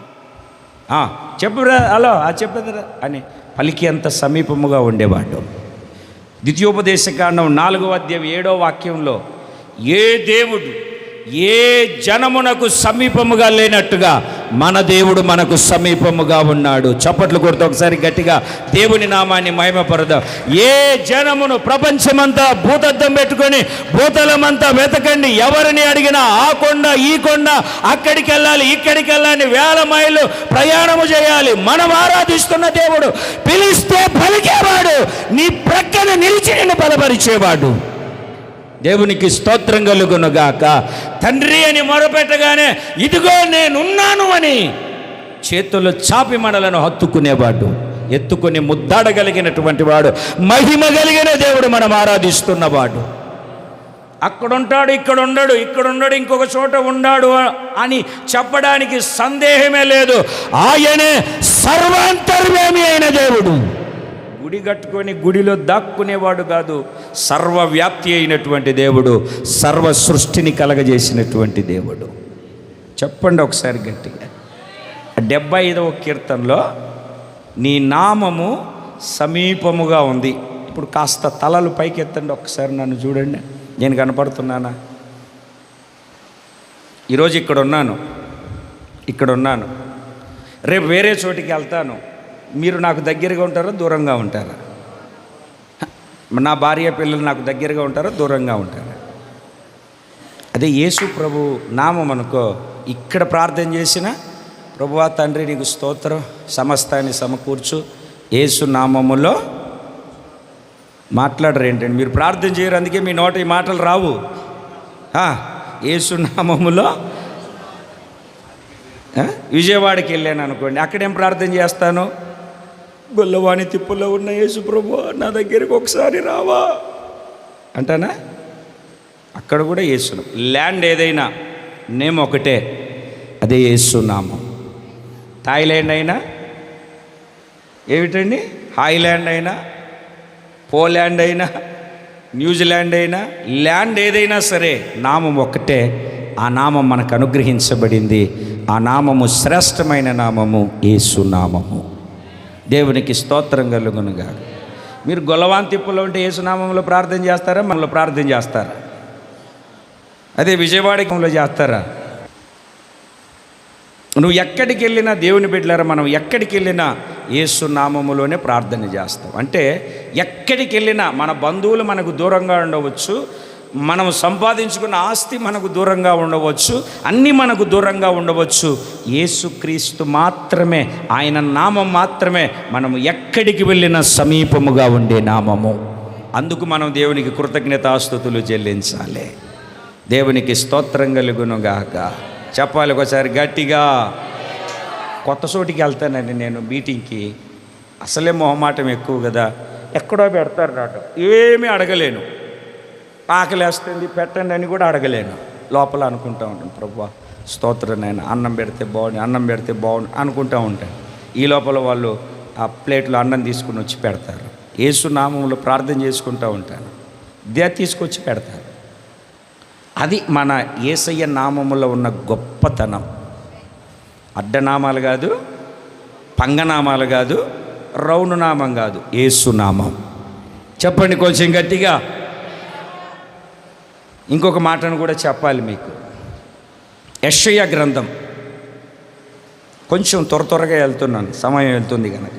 చెప్పురా, హలో చెప్పదురా అని పలికి అంత సమీపముగా ఉండేవాడు. ద్వితీయోపదేశకాండం 4వ అధ్యాయం 7వ వాక్యంలో ఏ దేవుడు ఏ జనమునకు సమీపముగా లేనట్టుగా మన దేవుడు మనకు సమీపముగా ఉన్నాడు. చప్పట్లు కొడుతూ ఒకసారి గట్టిగా దేవుని నామాన్ని మహిమపరదాం. ఏ జనమును ప్రపంచమంతా భూతద్దం పెట్టుకొని భూతలమంతా వెతకండి, ఎవరిని అడిగినా ఆ కొండ ఈ కొండ, అక్కడికి వెళ్ళాలి ఇక్కడికి వెళ్ళాలి, 1000 మైళ్ళు ప్రయాణము చేయాలి. మనం ఆరాధిస్తున్న దేవుడు పిలిస్తే పలికేవాడు, నీ ప్రక్కన నిలిచి నిన్ను బలపరిచేవాడు. దేవునికి స్తోత్రం కలుగునుగాక. తండ్రి అని మొరపెట్టగానే ఇదిగో నేనున్నాను అని చేతులు చాపి మనలను హత్తుకునేవాడు, ఎత్తుకుని ముద్దాడగలిగినటువంటి వాడు, మహిమ కలిగిన దేవుడు మనం ఆరాధిస్తున్నవాడు. అక్కడుంటాడు, ఇక్కడ ఉండడు, ఇంకొక చోట ఉన్నాడు అని చెప్పడానికి సందేహమే లేదు. ఆయనే సర్వాంతర్యామి అయిన దేవుడు. గుడి కట్టుకొని గుడిలో దాక్కునేవాడు కాదు, సర్వవ్యాప్తి అయినటువంటి దేవుడు, సర్వ సృష్టిని కలగజేసినటువంటి దేవుడు. చెప్పండి ఒకసారి గట్టిగా. 75వ కీర్తనలో నీ నామము సమీపముగా ఉంది. ఇప్పుడు కాస్త తలలు పైకెత్తండి, ఒకసారి నన్ను చూడండి, నేను కనపడుతున్నానా? ఈరోజు ఇక్కడ ఉన్నాను, రేపు వేరే చోటికి వెళ్తాను. మీరు నాకు దగ్గరగా ఉంటారా, దూరంగా ఉంటారా? నా భార్య పిల్లలు నాకు దగ్గరగా ఉంటారా, దూరంగా ఉంటారా? అదే యేసు ప్రభు నామం అనుకో, ఇక్కడ ప్రార్థన చేసిన ప్రభువా తండ్రి నీకు స్తోత్రం, సమస్తాన్ని సమకూర్చు, యేసు నామములో మాట్లాడరు ఏంటండి? మీరు ప్రార్థన చేయరు, అందుకే మీ నోట ఈ మాటలు రావు. యేసు నామములో విజయవాడకి వెళ్ళాను అనుకోండి, అక్కడేం ప్రార్థన చేస్తాను? గొల్లవాణి తిప్పులో ఉన్న యేసు ప్రభు నా దగ్గరికి ఒకసారి రావా అంటానా? అక్కడ కూడా యేసు. ల్యాండ్ ఏదైనా నేమ్ ఒకటే, అదే యేసు నామం. థాయిలాండ్ అయినా ఏమిటండి, హాయిలాండ్ అయినా, పోలాండ్ అయినా, న్యూజిలాండ్ అయినా, ల్యాండ్ ఏదైనా సరే నామం ఒక్కటే. ఆ నామం మనకు అనుగ్రహించబడింది. ఆ నామము శ్రేష్టమైన నామము, యేసు నామము. దేవునికి స్తోత్రం కలుగునుగా. మీరు గొల్లవాంతిప్పులో ఉంటే యేసునామంలో ప్రార్థన చేస్తారా, మనలో ప్రార్థన చేస్తారా? అదే విజయవాడలో చేస్తారా? నువ్వు ఎక్కడికి వెళ్ళినా దేవుని బిడ్డలారా, మనం ఎక్కడికి వెళ్ళినా యేసు నామములోనే ప్రార్థన చేస్తాం. అంటే ఎక్కడికి వెళ్ళినా మన బంధువులు మనకు దూరంగా ఉండవచ్చు, మనం సంపాదించుకున్న ఆస్తి మనకు దూరంగా ఉండవచ్చు, అన్నీ మనకు దూరంగా ఉండవచ్చు. యేసుక్రీస్తు మాత్రమే, ఆయన నామం మాత్రమే మనము ఎక్కడికి వెళ్ళినా సమీపముగా ఉండే నామము. అందుకు మనం దేవునికి కృతజ్ఞతాస్తుతులు చెల్లించాలి. దేవునికి స్తోత్రం కలుగునుగాక. చెప్పాలి ఒకసారి గట్టిగా. కొత్త చోటికి వెళ్తానండి నేను మీటింగ్కి, అసలే మొహమాటం ఎక్కువ కదా, ఎక్కడో పెడతారు నాటు, ఏమీ అడగలేను. ఆకలేస్తుంది పెట్టండి అని కూడా అడగలేను. లోపల అనుకుంటూ ఉంటాను, ప్రభువా స్తోత్రం, నేను అన్నం పెడితే బాగుండు అనుకుంటూ ఉంటాను. ఈ లోపల వాళ్ళు ఆ ప్లేట్లో అన్నం తీసుకుని వచ్చి పెడతారు. యేసు నామంలో ప్రార్థన చేసుకుంటూ ఉంటాను, తీసుకొచ్చి పెడతారు. అది మన యేసయ్య నామములో ఉన్న గొప్పతనం. అడ్డనామాలు కాదు, పంగనామాలు కాదు, రౌండ్ నామం కాదు, యేసు నామం. చెప్పండి కొంచెం గట్టిగా. ఇంకొక మాటను కూడా చెప్పాలి మీకు. యెషయా గ్రంథం, కొంచెం త్వరగా వెళ్తున్నాను, సమయం వెళ్తుంది కనుక.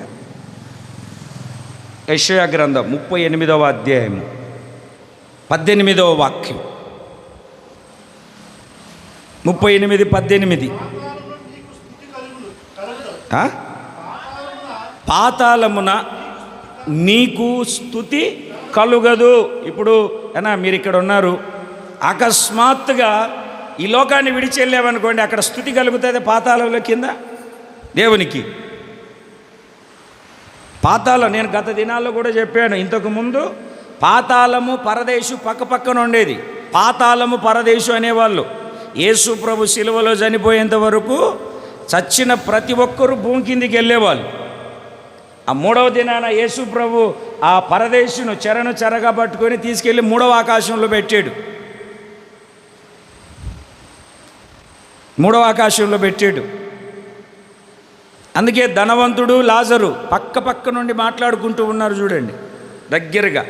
యెషయా గ్రంథం 38వ అధ్యాయము 18వ వాక్యం. 38:18. పాతాళమున నీకు స్తుతి కలుగదు. ఇప్పుడు మీరు ఇక్కడ ఉన్నారు, అకస్మాత్తుగా ఈ లోకాన్ని విడిచి వెళ్ళామనుకోండి, అక్కడ స్తుతి కలుగుతుంది పాతాళంలో కింద దేవునికి. పాతాళం, నేను గత దినాల్లో కూడా చెప్పాను ఇంతకుముందు, పాతాళము పరదేశు పక్కన ఉండేది. పాతాళము పరదేశు అనేవాళ్ళు. యేసు ప్రభు శిలువలో చనిపోయేంత వరకు చచ్చిన ప్రతి ఒక్కరూ భూమి కిందికి వెళ్ళేవాళ్ళు. ఆ 3వ దినాన యేసు ప్రభు ఆ పరదేశును చెరగా పట్టుకొని తీసుకెళ్ళి 3వ ఆకాశంలో పెట్టాడు. 3వ ఆకాశంలో పెట్టాడు. అందుకే ధనవంతుడు లాజరు పక్క నుండి మాట్లాడుకుంటూ ఉన్నారు చూడండి, దగ్గరగా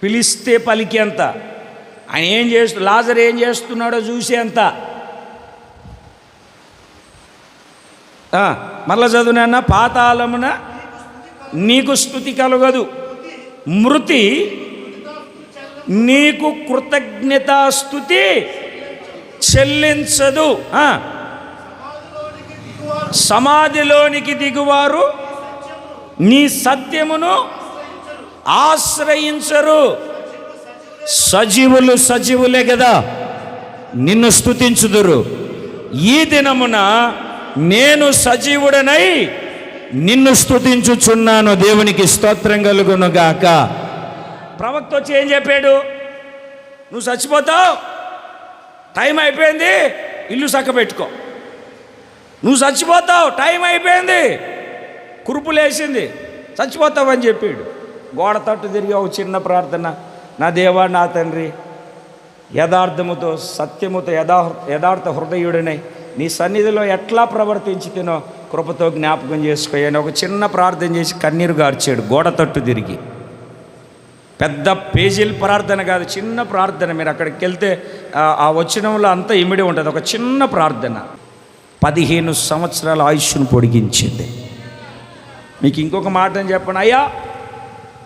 పిలిస్తే పలికేంత. ఆయన లాజరు ఏం చేస్తున్నాడో చూసేంత. మళ్ళా చదువునన్న, పాతాళమున నీకు స్తుతి కలగదు, మృతి నీకు కృతజ్ఞతాస్తుతి చెల్లించదు. సమాధిలోనికి దిగువారు నీ సత్యమును ఆశ్రయించరు. సజీవులే కదా నిన్ను స్తుతించుదురు. ఈ దినమున నేను సజీవుడనై నిన్ను స్తుతించుచున్నాను. దేవునికి స్తోత్రం కలుగునుగాక. ప్రవక్త వచ్చి ఏం చెప్పాడు? నువ్వు చచ్చిపోతావు, టైం అయిపోయింది, ఇల్లు చక్కబెట్టుకో. నువ్వు చచ్చిపోతావు, టైం అయిపోయింది, కురుపులేసింది, చచ్చిపోతావు అని చెప్పాడు. గోడ తట్టు తిరిగి ఒక చిన్న ప్రార్థన, నా దేవా నా తండ్రి, యథార్థముతో సత్యముతో యథార్థ హృదయుడినై నీ సన్నిధిలో ఎట్లా ప్రవర్తించితేనో కృపతో జ్ఞాపకం చేసుకోయని ఒక చిన్న ప్రార్థన చేసి కన్నీరు గార్చాడు గోడ తట్టు తిరిగి. పెద్ద పేజీల ప్రార్థన కాదు, చిన్న ప్రార్థన. మీరు అక్కడికి వెళ్తే ఆ వచనంలో అంతా ఇమిడి ఉంటుంది. ఒక చిన్న ప్రార్థన 15 సంవత్సరాల ఆయుష్ను పొడిగించింది. మీకు ఇంకొక మాటని చెప్పను, అయ్యా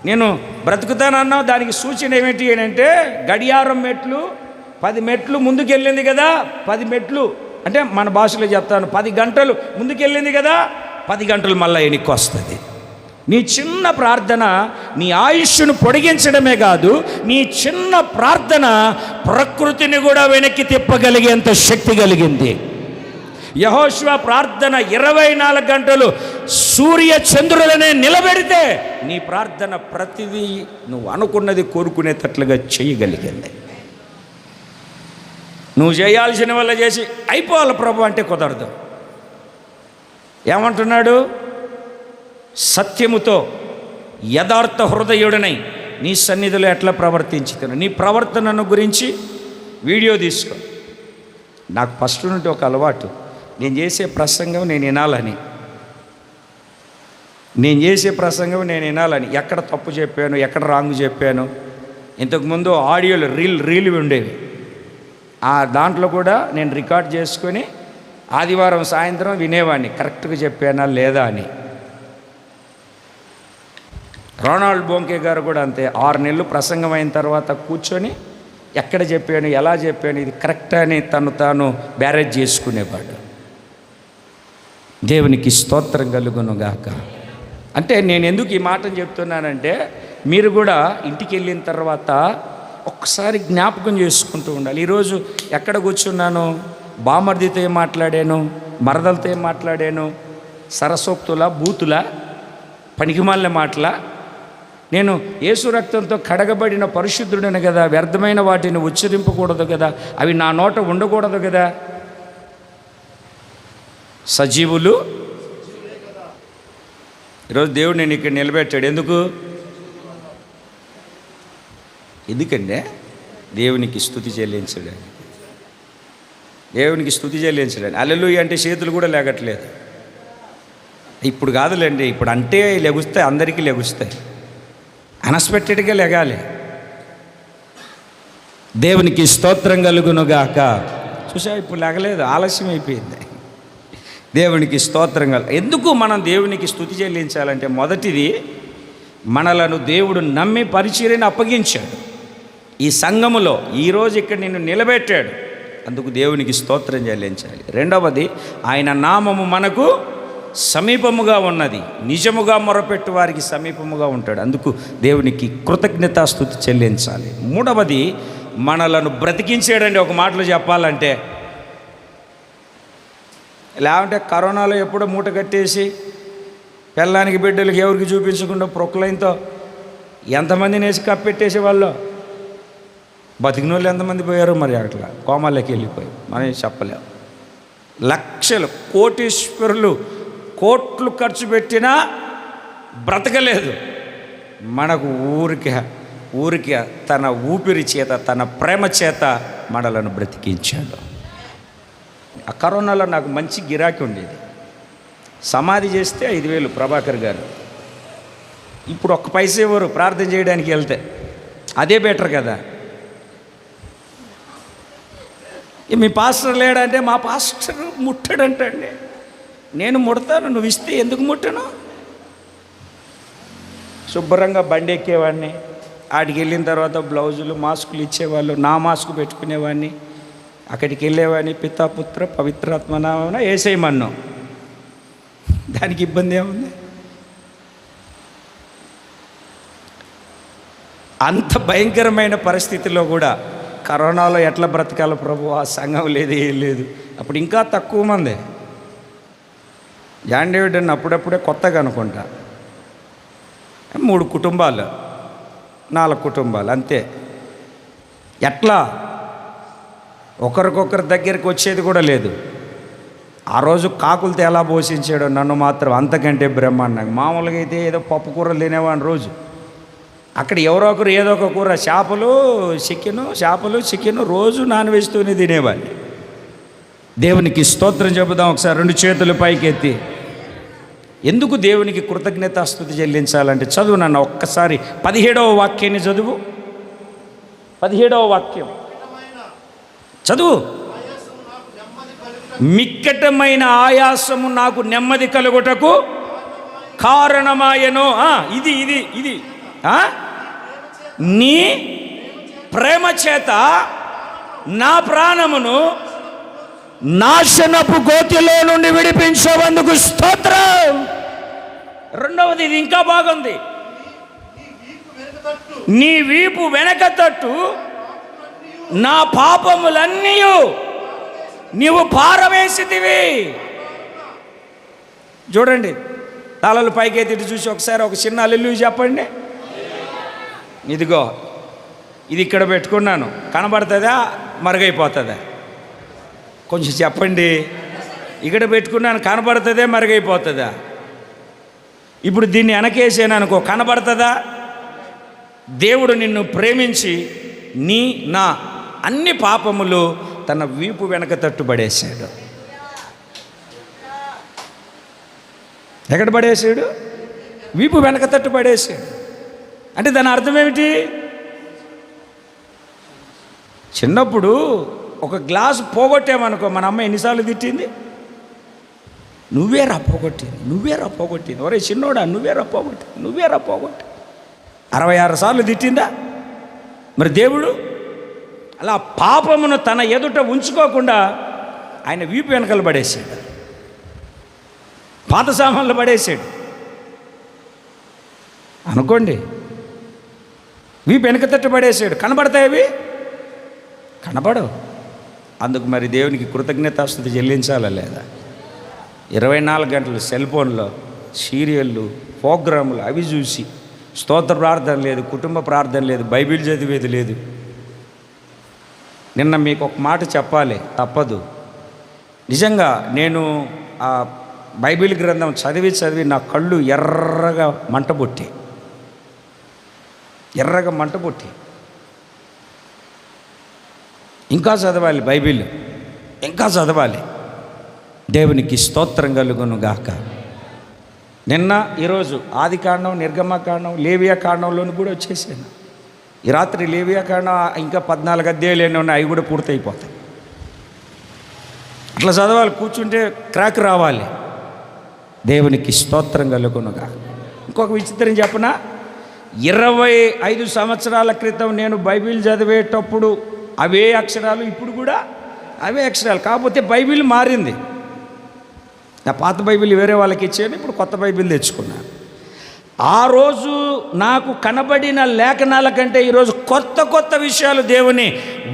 నేను బ్రతుకుతానన్నావు, దానికి సూచన ఏమిటి అంటే గడియారం మెట్లు 10 మెట్లు ముందుకెళ్ళింది కదా, 10 మెట్లు అంటే మన భాషలో చెప్తాను, 10 గంటలు ముందుకెళ్ళింది కదా, 10 గంటలు మళ్ళీ వెనక్కి వస్తుంది. నీ చిన్న ప్రార్థన నీ ఆయుష్ను పొడిగించడమే కాదు, నీ చిన్న ప్రార్థన ప్రకృతిని కూడా వెనక్కి తిప్పగలిగేంత శక్తి కలిగింది. యెహోషువ ప్రార్థన 24 గంటలు సూర్య చంద్రులనే నిలబెడితే నీ ప్రార్థన ప్రతిదీ నువ్వు అనుకున్నది కోరుకునేటట్లుగా చేయగలిగింది. నువ్వు చేయాల్సిన వల్ల చేసి అయిపోవాలి ప్రభు అంటే కుదరదు. ఏమంటున్నాడు? సత్యముతో యథార్థ హృదయుడనై నీ సన్నిధిలో ఎట్లా ప్రవర్తించుతాను, నీ ప్రవర్తనను గురించి వీడియో తీసుకో. నాకు ఫస్ట్ నుండి ఒక అలవాటు, నేను చేసే ప్రసంగం నేను వినాలని, ఎక్కడ తప్పు చెప్పాను, ఎక్కడ రాంగ్ చెప్పాను. ఇంతకుముందు ఆడియోలు రీల్ ఉండేవి, ఆ దాంట్లో కూడా నేను రికార్డ్ చేసుకొని ఆదివారం సాయంత్రం వినేవాడిని, కరెక్ట్గా చెప్పానా లేదా అని. రోనాల్డ్ బోంకే గారు కూడా అంతే, 6 నెలలు ప్రసంగం అయిన తర్వాత కూర్చొని ఎక్కడ చెప్పాను, ఎలా చెప్పాను, ఇది కరెక్ట్ అని తను తాను బ్యారేజ్ చేసుకునేవాడు. దేవునికి స్తోత్రం కలుగును గాక. అంటే నేను ఎందుకు ఈ మాటను చెప్తున్నానంటే, మీరు కూడా ఇంటికి వెళ్ళిన తర్వాత ఒక్కసారి జ్ఞాపకం చేసుకుంటూ ఉండాలి. ఈరోజు ఎక్కడ కూర్చున్నాను, బామర్దితో ఏం మాట్లాడాను, మరదలతో ఏం మాట్లాడాను, సరసోక్తుల బూతుల పనికిమాలిన మాటల. నేను యేసు రక్తంతో కడగబడిన పరిశుద్ధుడను కదా, వ్యర్థమైన వాటిని ఉచ్చరింపకూడదు కదా, అవి నా నోట ఉండకూడదు కదా. సజీవులు ఈరోజు దేవుడు నేను ఇక్కడ నిలబెట్టాడు. ఎందుకంటే దేవునికి స్తుతి చెల్లించడానికి, దేవునికి స్తుతి చెల్లించడానికి. హల్లెలూయా అంటే చేతులు కూడా లేగట్లేదు. ఇప్పుడు కాదులేండి, ఇప్పుడు అంటే లెగుస్తాయి, అందరికీ లెగుస్తాయి. అన్ఎక్స్పెక్టెడ్గా లెగాలి. దేవునికి స్తోత్రం కలుగును గాక. చూసా, ఇప్పుడు లెగలేదు, ఆలస్యం అయిపోయింది. దేవునికి స్తోత్రం ఎందుకు మనం దేవునికి స్తుతి చెల్లించాలంటే, మొదటిది మనలను దేవుడు నమ్మి పరిచర్యను అప్పగించాడు. ఈ సంఘములో ఈరోజు ఇక్కడ నిన్ను నిలబెట్టాడు, అందుకు దేవునికి స్తోత్రం చెల్లించాలి. రెండవది, ఆయన నామము మనకు సమీపముగా ఉన్నది, నిజముగా మొరపెట్టు వారికి సమీపముగా ఉంటాడు, అందుకు దేవునికి కృతజ్ఞతాస్తుతి చెల్లించాలి. మూడవది, మనలను బ్రతికించాడండి. ఒక మాటలో చెప్పాలంటే, లేకుంటే కరోనాలో ఎప్పుడో మూట కట్టేసి పిల్లానికి బిడ్డలకి ఎవరికి చూపించకుండా ప్రొక్లైన్తో ఎంతమందిని వేసి కప్పెట్టేసే వాళ్ళు, బతికిన వాళ్ళు ఎంతమంది పోయారో మరి అట్లా కోమాల్లోకి వెళ్ళిపోయి మనం చెప్పలేము. లక్షలు, కోటీశ్వరులు కోట్లు ఖర్చు పెట్టినా బ్రతకలేదు. మనకు ఊరికే తన ఊపిరి చేత, తన ప్రేమ చేత మనలను బ్రతికించాడు. ఆ కరోనాలో నాకు మంచి గిరాకీ ఉండేది. సమాధి చేస్తే 5,000 ప్రభాకర్ గారు. ఇప్పుడు ఒక్క పైసే ఇవ్వరు ప్రార్థన చేయడానికి వెళ్తే. అదే బెటర్ కదా. మీ పాస్టర్ లేడంటే, మా పాస్టర్ ముట్టడంటండి. నేను ముడతాను, నువ్వు ఇస్తే ఎందుకు ముట్టను? శుభ్రంగా బండి ఎక్కేవాడిని, ఆడికి వెళ్ళిన తర్వాత బ్లౌజులు మాస్కులు ఇచ్చేవాళ్ళు, నా మాస్క్ పెట్టుకునేవాడిని, అక్కడికి వెళ్ళేవాడిని. పితాపుత్ర పవిత్రాత్మనామమున యేసయ్యమన్ను, దానికి ఇబ్బంది ఏముంది? అంత భయంకరమైన పరిస్థితిలో కూడా కరోనాలో ఎట్లా బ్రతకాలి ప్రభు, ఆ సంఘం లేదు, ఏం లేదు. అప్పుడు ఇంకా తక్కువ మంది. జాన్ డేవిడ్ అని అప్పుడప్పుడే కొత్తగా అనుకుంటా, 3 కుటుంబాలు 4 కుటుంబాలు అంతే. ఎట్లా ఒకరికొకరి దగ్గరికి వచ్చేది కూడా లేదు. ఆ రోజు కాకులతో ఎలా పోషించాడో నన్ను మాత్రం అంతకంటే బ్రహ్మాండంగా. మామూలుగా అయితే ఏదో పప్పు కూరలు తినేవాడిని రోజు. అక్కడ ఎవరో ఒకరు ఏదో ఒక కూర, చేపలు చికెను రోజు నాన్ వెజ్తోనే తినేవాడిని. దేవునికి స్తోత్రం చెబుదాం ఒకసారి 2 చేతులు పైకెత్తి. ఎందుకు దేవునికి కృతజ్ఞతాస్తుతి చెల్లించాలంటే, చదువు నన్ను ఒక్కసారి 17వ వాక్యాన్ని చదువు. 17వ వాక్యం చదువు. మిక్కటమైన ఆయాసము నాకు నెమ్మది కలుగుటకు కారణమాయను. ఇది నీ ప్రేమ చేత నా ప్రాణమును నాశనపు గోతిలో నుండి విడిపించవందుకు స్తోత్రం. రెండవది, ఇది ఇంకా బాగుంది. నీ వీపు వెనక తట్టు నా పాపములన్నీ నీవు పారవేసితివి. చూడండి, తలలు పైకెత్తి చూసి ఒకసారి ఒక చిన్న హల్లెలూయా చెప్పండి. ఇదిగో ఇది ఇక్కడ పెట్టుకున్నాను, కనబడుతుందా మరుగైపోతుందా? కొంచెం చెప్పండి. ఇక్కడ పెట్టుకున్నాను, కనబడుతుందే మరుగైపోతుందా? ఇప్పుడు దీన్ని వెనకేసాను అనుకో, కనబడుతుందా? దేవుడు నిన్ను ప్రేమించి నా అన్ని పాపములు తన వీపు వెనక తట్టుబడేశాడు. ఎక్కడ పడేసాడు? వీపు వెనక తట్టుబడేశాడు. అంటే దాని అర్థం ఏమిటి? చిన్నప్పుడు ఒక గ్లాసు పోగొట్టామనుకో, మన అమ్మ ఎన్నిసార్లు తిట్టింది? నువ్వేరా పోగొట్టింది. ఒరే చిన్నోడా, నువ్వేరా పోగొట్టి 66 సార్లు తిట్టిందా? మరి దేవుడు అలా పాపమును తన ఎదుట ఉంచుకోకుండా ఆయన వీపు వెనకలు పడేసాడు, పాత సామాన్లు పడేసాడు అనుకోండి. వీపు వెనక తట్టు పడేసాడు. కనబడతాయి అవి? కనబడవు. అందుకు మరి దేవునికి కృతజ్ఞతాస్తుతి చెల్లించాలా లేదా? 24 గంటలు సెల్ ఫోన్లో సీరియళ్ళు, ప్రోగ్రాములు అవి చూసి స్తోత్ర ప్రార్థన లేదు, కుటుంబ ప్రార్థన లేదు, బైబిల్ చదివేది లేదు. నిన్న మీకు ఒక మాట చెప్పాలి, తప్పదు. నిజంగా నేను ఆ బైబిల్ గ్రంథం చదివి నా కళ్ళు ఎర్రగా మంటబొట్టి ఇంకా చదవాలి బైబిల్, ఇంకా చదవాలి. దేవునికి స్తోత్రం కలుగును గాక. నిన్న ఈరోజు ఆది కాండం, నిర్గమకాండం, లేవియా కాండంలోని కూడా వచ్చేసాను. ఈ రాత్రి లేవియా కాండం ఇంకా 14 అధ్యాయాలు ఉన్నాయి, అవి కూడా పూర్తయిపోతాయి. అట్లా చదవాలి, కూర్చుంటే క్రాక్ రావాలి. దేవునికి స్తోత్రం కలుగునుగా. ఇంకొక విచిత్రం చెప్పనా, 25 సంవత్సరాల క్రితం నేను బైబిల్ చదివేటప్పుడు అవే అక్షరాలు, ఇప్పుడు కూడా అవే అక్షరాలు, కాకపోతే బైబిల్ మారింది. నా పాత బైబిల్ వేరే వాళ్ళకి ఇచ్చాను, ఇప్పుడు కొత్త బైబిల్ తెచ్చుకున్నాను. ఆ రోజు నాకు కనబడిన లేఖనాల కంటే ఈరోజు కొత్త కొత్త విషయాలు దేవుని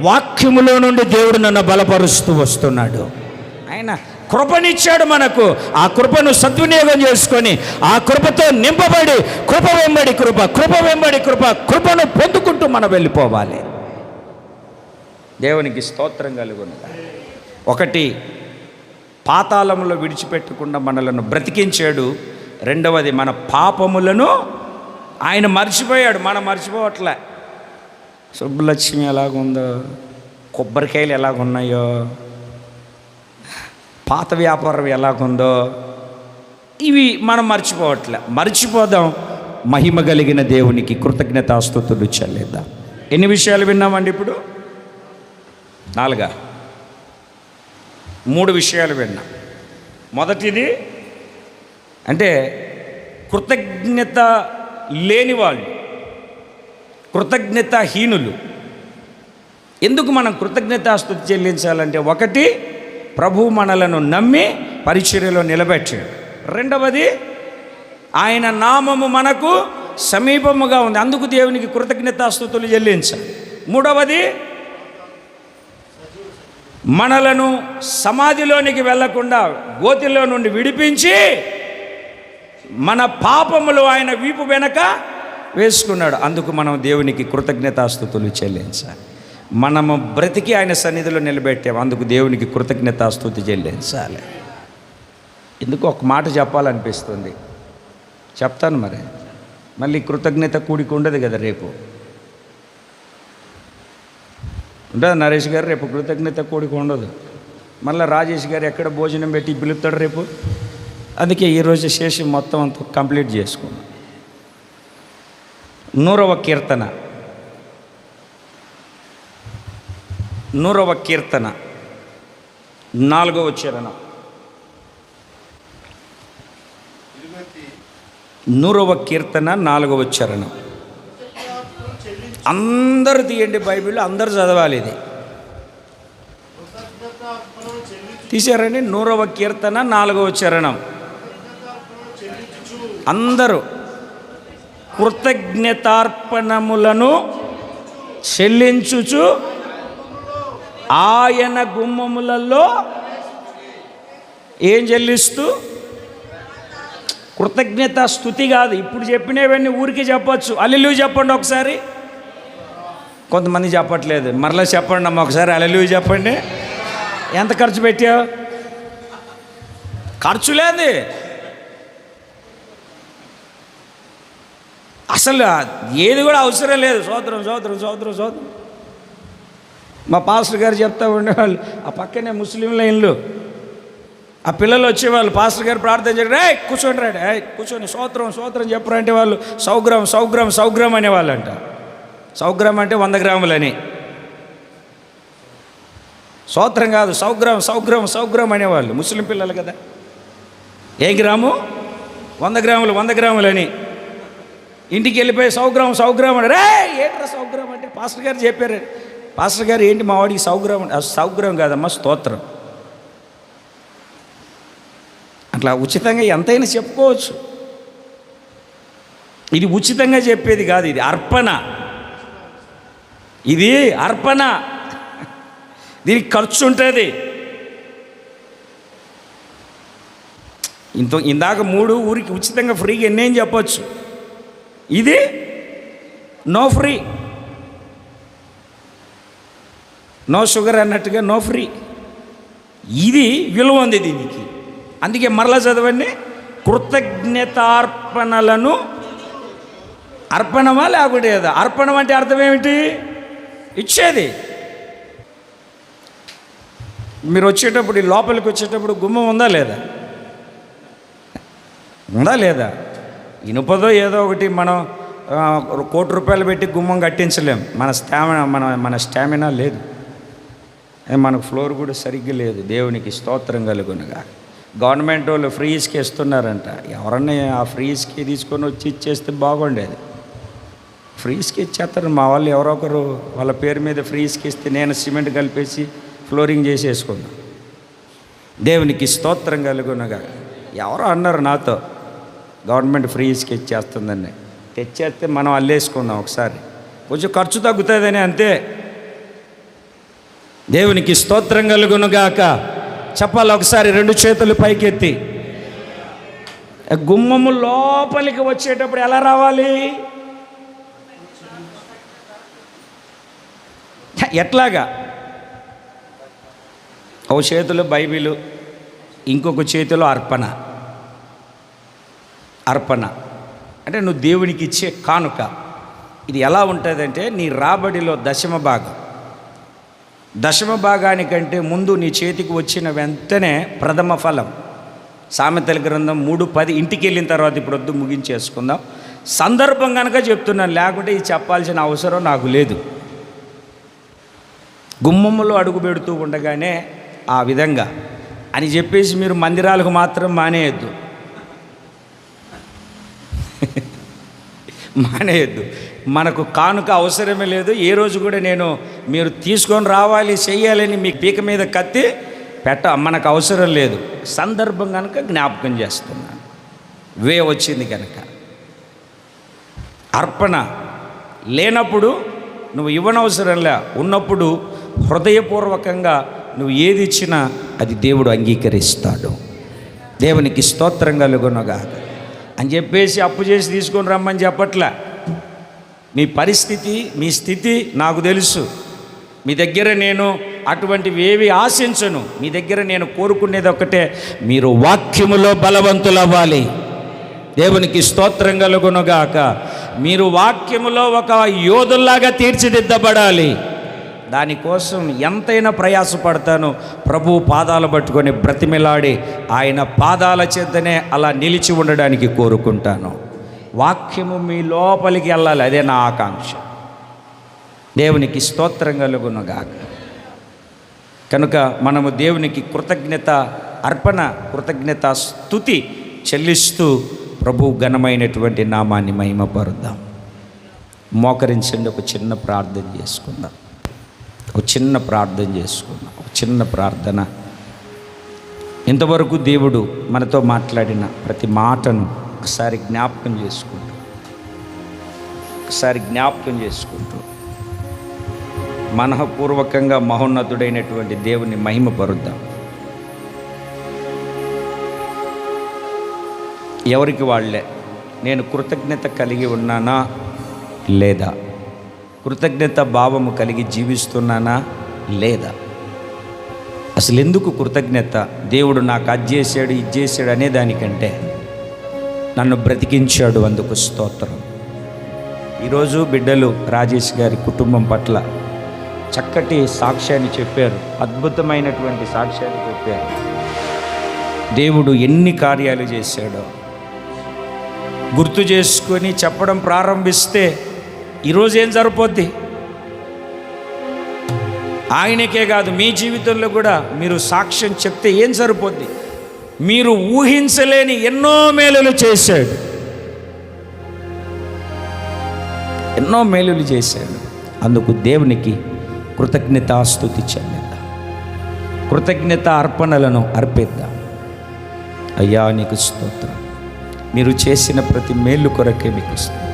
వాక్యములో నుండి దేవుడు నన్ను బలపరుస్తూ వస్తున్నాడు. ఆయన కృపనిచ్చాడు మనకు. ఆ కృపను సద్వినియోగం చేసుకొని ఆ కృపతో నింపబడి కృప వెంబడి కృప, కృప వెంబడి కృప, కృపను పొందుకుంటూ మనం వెళ్ళిపోవాలి. దేవునికి స్తోత్రం కలుగును. ఒకటి, పాతాళంలో విడిచిపెట్టకుండా మనలను బ్రతికించాడు. రెండవది, మన పాపములను ఆయన మర్చిపోయాడు, మనం మర్చిపోవట్లే. సుబ్బలక్ష్మి ఎలాగుందో, కొబ్బరికాయలు ఎలాగున్నాయో, పాత వ్యాపారం ఎలాగుందో, ఇవి మనం మర్చిపోవట్లే. మర్చిపోదాం. మహిమ కలిగిన దేవునికి కృతజ్ఞతాస్తుతులు చెల్లిద్దాం. ఎన్ని విషయాలు విన్నామండి ఇప్పుడు? 4, 3 విషయాలు విన్నాం. మొదటిది అంటే కృతజ్ఞత లేని వాళ్ళు, కృతజ్ఞతాహీనులు. ఎందుకు మనం కృతజ్ఞతాస్తుతి చెల్లించాలంటే, ఒకటి, ప్రభు మనలను నమ్మి పరిచర్యలో నిలబెట్టాడు. రెండవది, ఆయన నామము మనకు సమీపముగా ఉంది, అందుకు దేవునికి కృతజ్ఞతాస్తుతులు చెల్లించాలి. మూడవది, మనలను సమాధిలోనికి వెళ్లకుండా గోతిలో నుండి విడిపించి మన పాపములు ఆయన వీపు వెనక వేసుకున్నాడు, అందుకు మనం దేవునికి కృతజ్ఞతాస్తుతులు చెల్లించాలి. మనము బ్రతికి ఆయన సన్నిధిలో నిలబెట్టాము, అందుకు దేవునికి కృతజ్ఞతాస్తుతి చెల్లించాలి. ఎందుకు ఒక మాట చెప్పాలనిపిస్తుంది, చెప్తాను. మళ్ళీ కృతజ్ఞత కూడిక ఉండదు కదా, రేపు ఉండదు. నరేష్ గారు రేపు కృతజ్ఞత కూడిక ఉండదు. మళ్ళీ రాజేష్ గారు ఎక్కడ భోజనం పెట్టి పిలుపుతాడు రేపు. అందుకే ఈరోజు శేషం మొత్తం అంతా కంప్లీట్ చేసుకున్నాం. 100వ కీర్తన, 100వ కీర్తన 4వ చరణం. 100వ కీర్తన 4వ చరణం. అందరూ తీయండి బైబిల్, అందరూ చదవాలి. ఇది తీశారండి. 100వ కీర్తన 4వ చరణం. అందరూ కృతజ్ఞతార్పణములను చెల్లించుచు ఆయన గుమ్మములలో ఏం చెల్లిస్తూ, కృతజ్ఞత స్తుతి కాదు. ఇప్పుడు చెప్పినవన్నీ ఊరికి చెప్పచ్చు. హల్లెలూయా చెప్పండి ఒకసారి. కొంతమంది చెప్పట్లేదు, మరలా చెప్పండి అమ్మ ఒకసారి హల్లెలూయా చెప్పండి. ఎంత ఖర్చు పెట్టావు? ఖర్చు లేదు అసలు, ఏది కూడా అవసరం లేదు. సోదరం సోదరం సోదరం సోదరం. మా పాస్టర్ గారు చెప్తా ఉండేవాళ్ళు, ఆ పక్కనే ముస్లింల ఇల్లు, ఆ పిల్లలు వచ్చేవాళ్ళు, పాస్టర్ గారు ప్రార్థన చేయడం, రే కూర్చోండి, రాడు కూర్చొని సోత్రం సోత్రం చెప్పరు అంటే వాళ్ళు సౌగ్రామ్ సౌగ్రామ్ సౌగ్రామ్ అనేవాళ్ళు అంట. సౌగ్రామ్ అంటే 100 గ్రాములని, సోత్రం కాదు, సౌగ్రామ్ సౌగ్రామ్ సౌగ్రామ్ అనేవాళ్ళు. ముస్లిం పిల్లలు కదా. ఏ గ్రాము? 100 గ్రాములు 100 గ్రాములని. ఇంటికి వెళ్ళిపోయి సౌగ్రామ్ సౌగ్రామ్ అని, రే ఏంట్రా సౌగ్రామ్ అంటే పాస్టర్ గారు చెప్పారు. పాస్టర్ గారు ఏంటి మా వాడికి సౌగ్రహం కాదమ్మా, స్తోత్రం. అట్లా ఉచితంగా ఎంతైనా చెప్పుకోవచ్చు. ఇది ఉచితంగా చెప్పేది కాదు, ఇది అర్పణ. ఇది అర్పణ, దీనికి ఖర్చు ఉంటుంది. ఇందాక 3 ఊరికి ఉచితంగా ఫ్రీగా ఎన్నేం చెప్పచ్చు. ఇది నో ఫ్రీ, నో షుగర్ అన్నట్టుగా నో ఫ్రీ. ఇది విలువ ఉంది దీనికి. అందుకే మరలా చదవండి, కృతజ్ఞతార్పణలను. అర్పణమా లేకపోతే కదా? అర్పణం అంటే అర్థం ఏమిటి? ఇచ్చేది. మీరు వచ్చేటప్పుడు, ఈ లోపలికి వచ్చేటప్పుడు గుమ్మం ఉందా లేదా? ఉందా లేదా? ఇనుపదో ఏదో ఒకటి మనం ₹1,00,00,000 పెట్టి గుమ్మం కట్టించలేం. మన స్టామినా లేదు, మనకు ఫ్లోర్ కూడా సరిగ్గా లేదు. దేవునికి స్తోత్రం కలుగునుగా. గవర్నమెంట్ వాళ్ళు ఫ్రీ ఇసుక ఇస్తున్నారంట. ఎవరన్నా ఆ ఫ్రీ ఇసుక తీసుకొని వచ్చి ఇచ్చేస్తే బాగుండేది. ఫ్రీ ఇసుక ఇచ్చేస్తారు. మా వాళ్ళు ఎవరో ఒకరు వాళ్ళ పేరు మీద ఫ్రీ ఇసుక ఇస్తే నేను సిమెంట్ కలిపేసి ఫ్లోరింగ్ చేసేసుకున్నాను. దేవునికి స్తోత్రం కలుగునుగా. ఎవరో అన్నారు నాతో, గవర్నమెంట్ ఫ్రీ ఇసుక ఇచ్చేస్తుందని. తెచ్చేస్తే మనం అల్లేసుకుందాం ఒకసారి, కొంచెం ఖర్చు తగ్గుతుందని, అంతే. దేవునికి స్తోత్రం కలుగునుగాక. చెప్పాలి ఒకసారి 2 చేతులు పైకెత్తి. గుమ్మము లోపలికి వచ్చేటప్పుడు ఎలా రావాలి? ఎట్లాగా? ఒక చేతిలో బైబిలు, ఇంకొక చేతిలో అర్పణ. అర్పణ అంటే నువ్వు దేవునికి ఇచ్చే కానుక. ఇది ఎలా ఉంటుందంటే, నీ రాబడిలో దశమ భాగానికంటే ముందు నీ చేతికి వచ్చిన వెంటనే ప్రథమ ఫలం. సామెతల గ్రంథం 3:10. ఇంటికి వెళ్ళిన తర్వాత ఇప్పుడు వద్దు, ముగించేసుకుందాం. సందర్భం కనుక చెప్తున్నాను, లేకుంటే ఇది చెప్పాల్సిన అవసరం నాకు లేదు. గుమ్మములో అడుగు పెడుతూ ఉండగానే ఆ విధంగా అని చెప్పేసి మీరు మందిరాలకు మాత్రం మానేయద్దు. మనకు కానుక అవసరమే లేదు. ఏ రోజు కూడా మీరు తీసుకొని రావాలి చెయ్యాలని మీ పీక మీద కత్తి మనకు అవసరం లేదు. సందర్భం కనుక జ్ఞాపకం చేస్తున్నాను. వచ్చింది కనుక. అర్పణ లేనప్పుడు నువ్వు ఇవ్వనవసరంలే. ఉన్నప్పుడు హృదయపూర్వకంగా నువ్వు ఏది ఇచ్చినా అది దేవుడు అంగీకరిస్తాడు. దేవునికి స్తోత్రం కలుగునుగాక అని చెప్పేసి అప్పు చేసి తీసుకొని రమ్మని చెప్పట్లే. మీ పరిస్థితి, మీ స్థితి నాకు తెలుసు. మీ దగ్గర నేను అటువంటివి ఏవి ఆశించను. మీ దగ్గర నేను కోరుకునేది ఒక్కటే, మీరు వాక్యములో బలవంతులవ్వాలి. దేవునికి స్తోత్రం కలుగునుగాక. మీరు వాక్యములో ఒక యోధుల్లాగా తీర్చిదిద్దబడాలి. దానికోసం ఎంతైనా ప్రయాసపడతాను. ప్రభువు పాదాలు పట్టుకొని బ్రతిమిలాడి ఆయన పాదాల చెంతనే అలా నిలిచి ఉండడానికి కోరుకుంటాను. వాక్యము మీ లోపలికి వెళ్ళాలి, అదే నా ఆకాంక్ష. దేవునికి స్తోత్రం కలుగునుగాక. కనుక మనము దేవునికి కృతజ్ఞత స్తుతి చెల్లిస్తూ ప్రభు ఘనమైనటువంటి నామాన్ని మహిమపరుద్దాం. మోకరించండి, ఒక చిన్న ప్రార్థన చేసుకుందాం. ఒక చిన్న ప్రార్థన. ఇంతవరకు దేవుడు మనతో మాట్లాడిన ప్రతి మాటను ఒకసారి జ్ఞాపకం చేసుకుంటూ మనఃపూర్వకంగా మహోన్నతుడైనటువంటి దేవుని మహిమపరుద్దాం. ఎవరికి వాళ్ళే, నేను కృతజ్ఞత కలిగి ఉన్నానా లేదా, కృతజ్ఞత భావము కలిగి జీవిస్తున్నానా లేదా, అసలు ఎందుకు కృతజ్ఞత? దేవుడు నాకు అది చేశాడు, ఇది చేశాడు అనే దానికంటే నన్ను బ్రతికించాడు, అందుకు స్తోత్రం. ఈరోజు బిడ్డలు రాజేష్ గారి కుటుంబం పట్ల చక్కటి సాక్ష్యాన్ని చెప్పారు, అద్భుతమైనటువంటి సాక్ష్యాన్ని చెప్పారు. దేవుడు ఎన్ని కార్యాలు చేశాడో గుర్తు చేసుకొని చెప్పడం ప్రారంభిస్తే ఈరోజు ఏం సరిపోద్ది? ఆయనకే కాదు, మీ జీవితంలో కూడా మీరు సాక్ష్యం చెప్తే ఏం సరిపోద్ది? మీరు ఊహించలేని ఎన్నో మేలులు చేశాడు, అందుకు దేవునికి కృతజ్ఞతాస్తుతి చెల్లిద్దాం, కృతజ్ఞత అర్పణలను అర్పిద్దాం. అయ్యా నీకు స్తోత్రం, మీరు చేసిన ప్రతి మేలు కొరకే మీకు స్తోత్రం.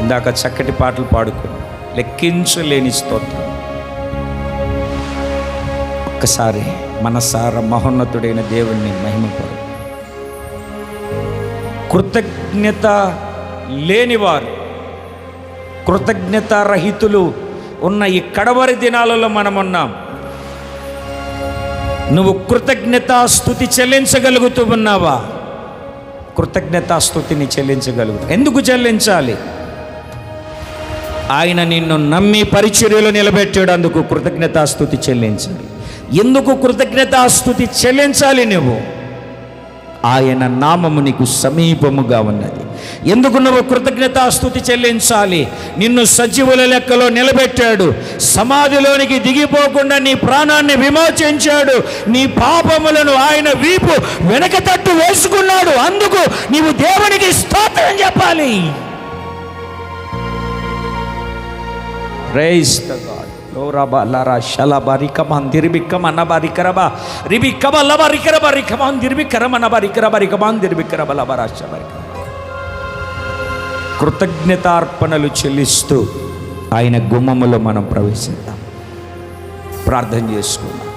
ఇందాక చక్కటి పాటలు పాడుకున్నాం, లెక్కించలేని స్తోత్రం. ఒక్కసారి మనసారా మహోన్నతుడైన దేవుణ్ణి మహిమపడు. కృతజ్ఞత లేనివారు, కృతజ్ఞత రహితులు ఉన్న ఈ కడవరి దినాలలో మనం ఉన్నాం. నువ్వు కృతజ్ఞతాస్తుతి చెల్లించగలుగుతూ ఉన్నావా? కృతజ్ఞతాస్తుతిని చెల్లించగలుగుతావు. ఎందుకు చెల్లించాలి? ఆయన నిన్ను నమ్మి పరిచర్యలో నిలబెట్టాడు, అందుకు కృతజ్ఞతాస్తుతి చెల్లించాలి. ఎందుకు కృతజ్ఞతాస్తుతి చెల్లించాలి? నువ్వు ఆయన నామము నీకు సమీపముగా ఉన్నది. ఎందుకు నువ్వు కృతజ్ఞతాస్తుతి చెల్లించాలి? నిన్ను సజీవుల లెక్కలో నిలబెట్టాడు, సమాధిలోనికి దిగిపోకుండా నీ ప్రాణాన్ని విమోచించాడు, నీ పాపములను ఆయన వీపు వెనక తట్టు వేసుకున్నాడు. అందుకు నీవు దేవునికి స్తోత్రం చెప్పాలి. Praise the God. లోరాబా లారా షలాబా రికమాన్ దిర్బిక్కమ నబారికరబా రిబిక్కమ లబారికరబా రికమాన్ దిర్బిక్కరమ నబారికరబా రికమాన్ దిర్బిక్కరబ లబారాషబరిక. కృతజ్ఞతార్పణలు చెల్లిస్తూ ఆయన గుమ్మములో మనం ప్రవేశిద్దాం. ప్రార్థన చేసుకుందాం.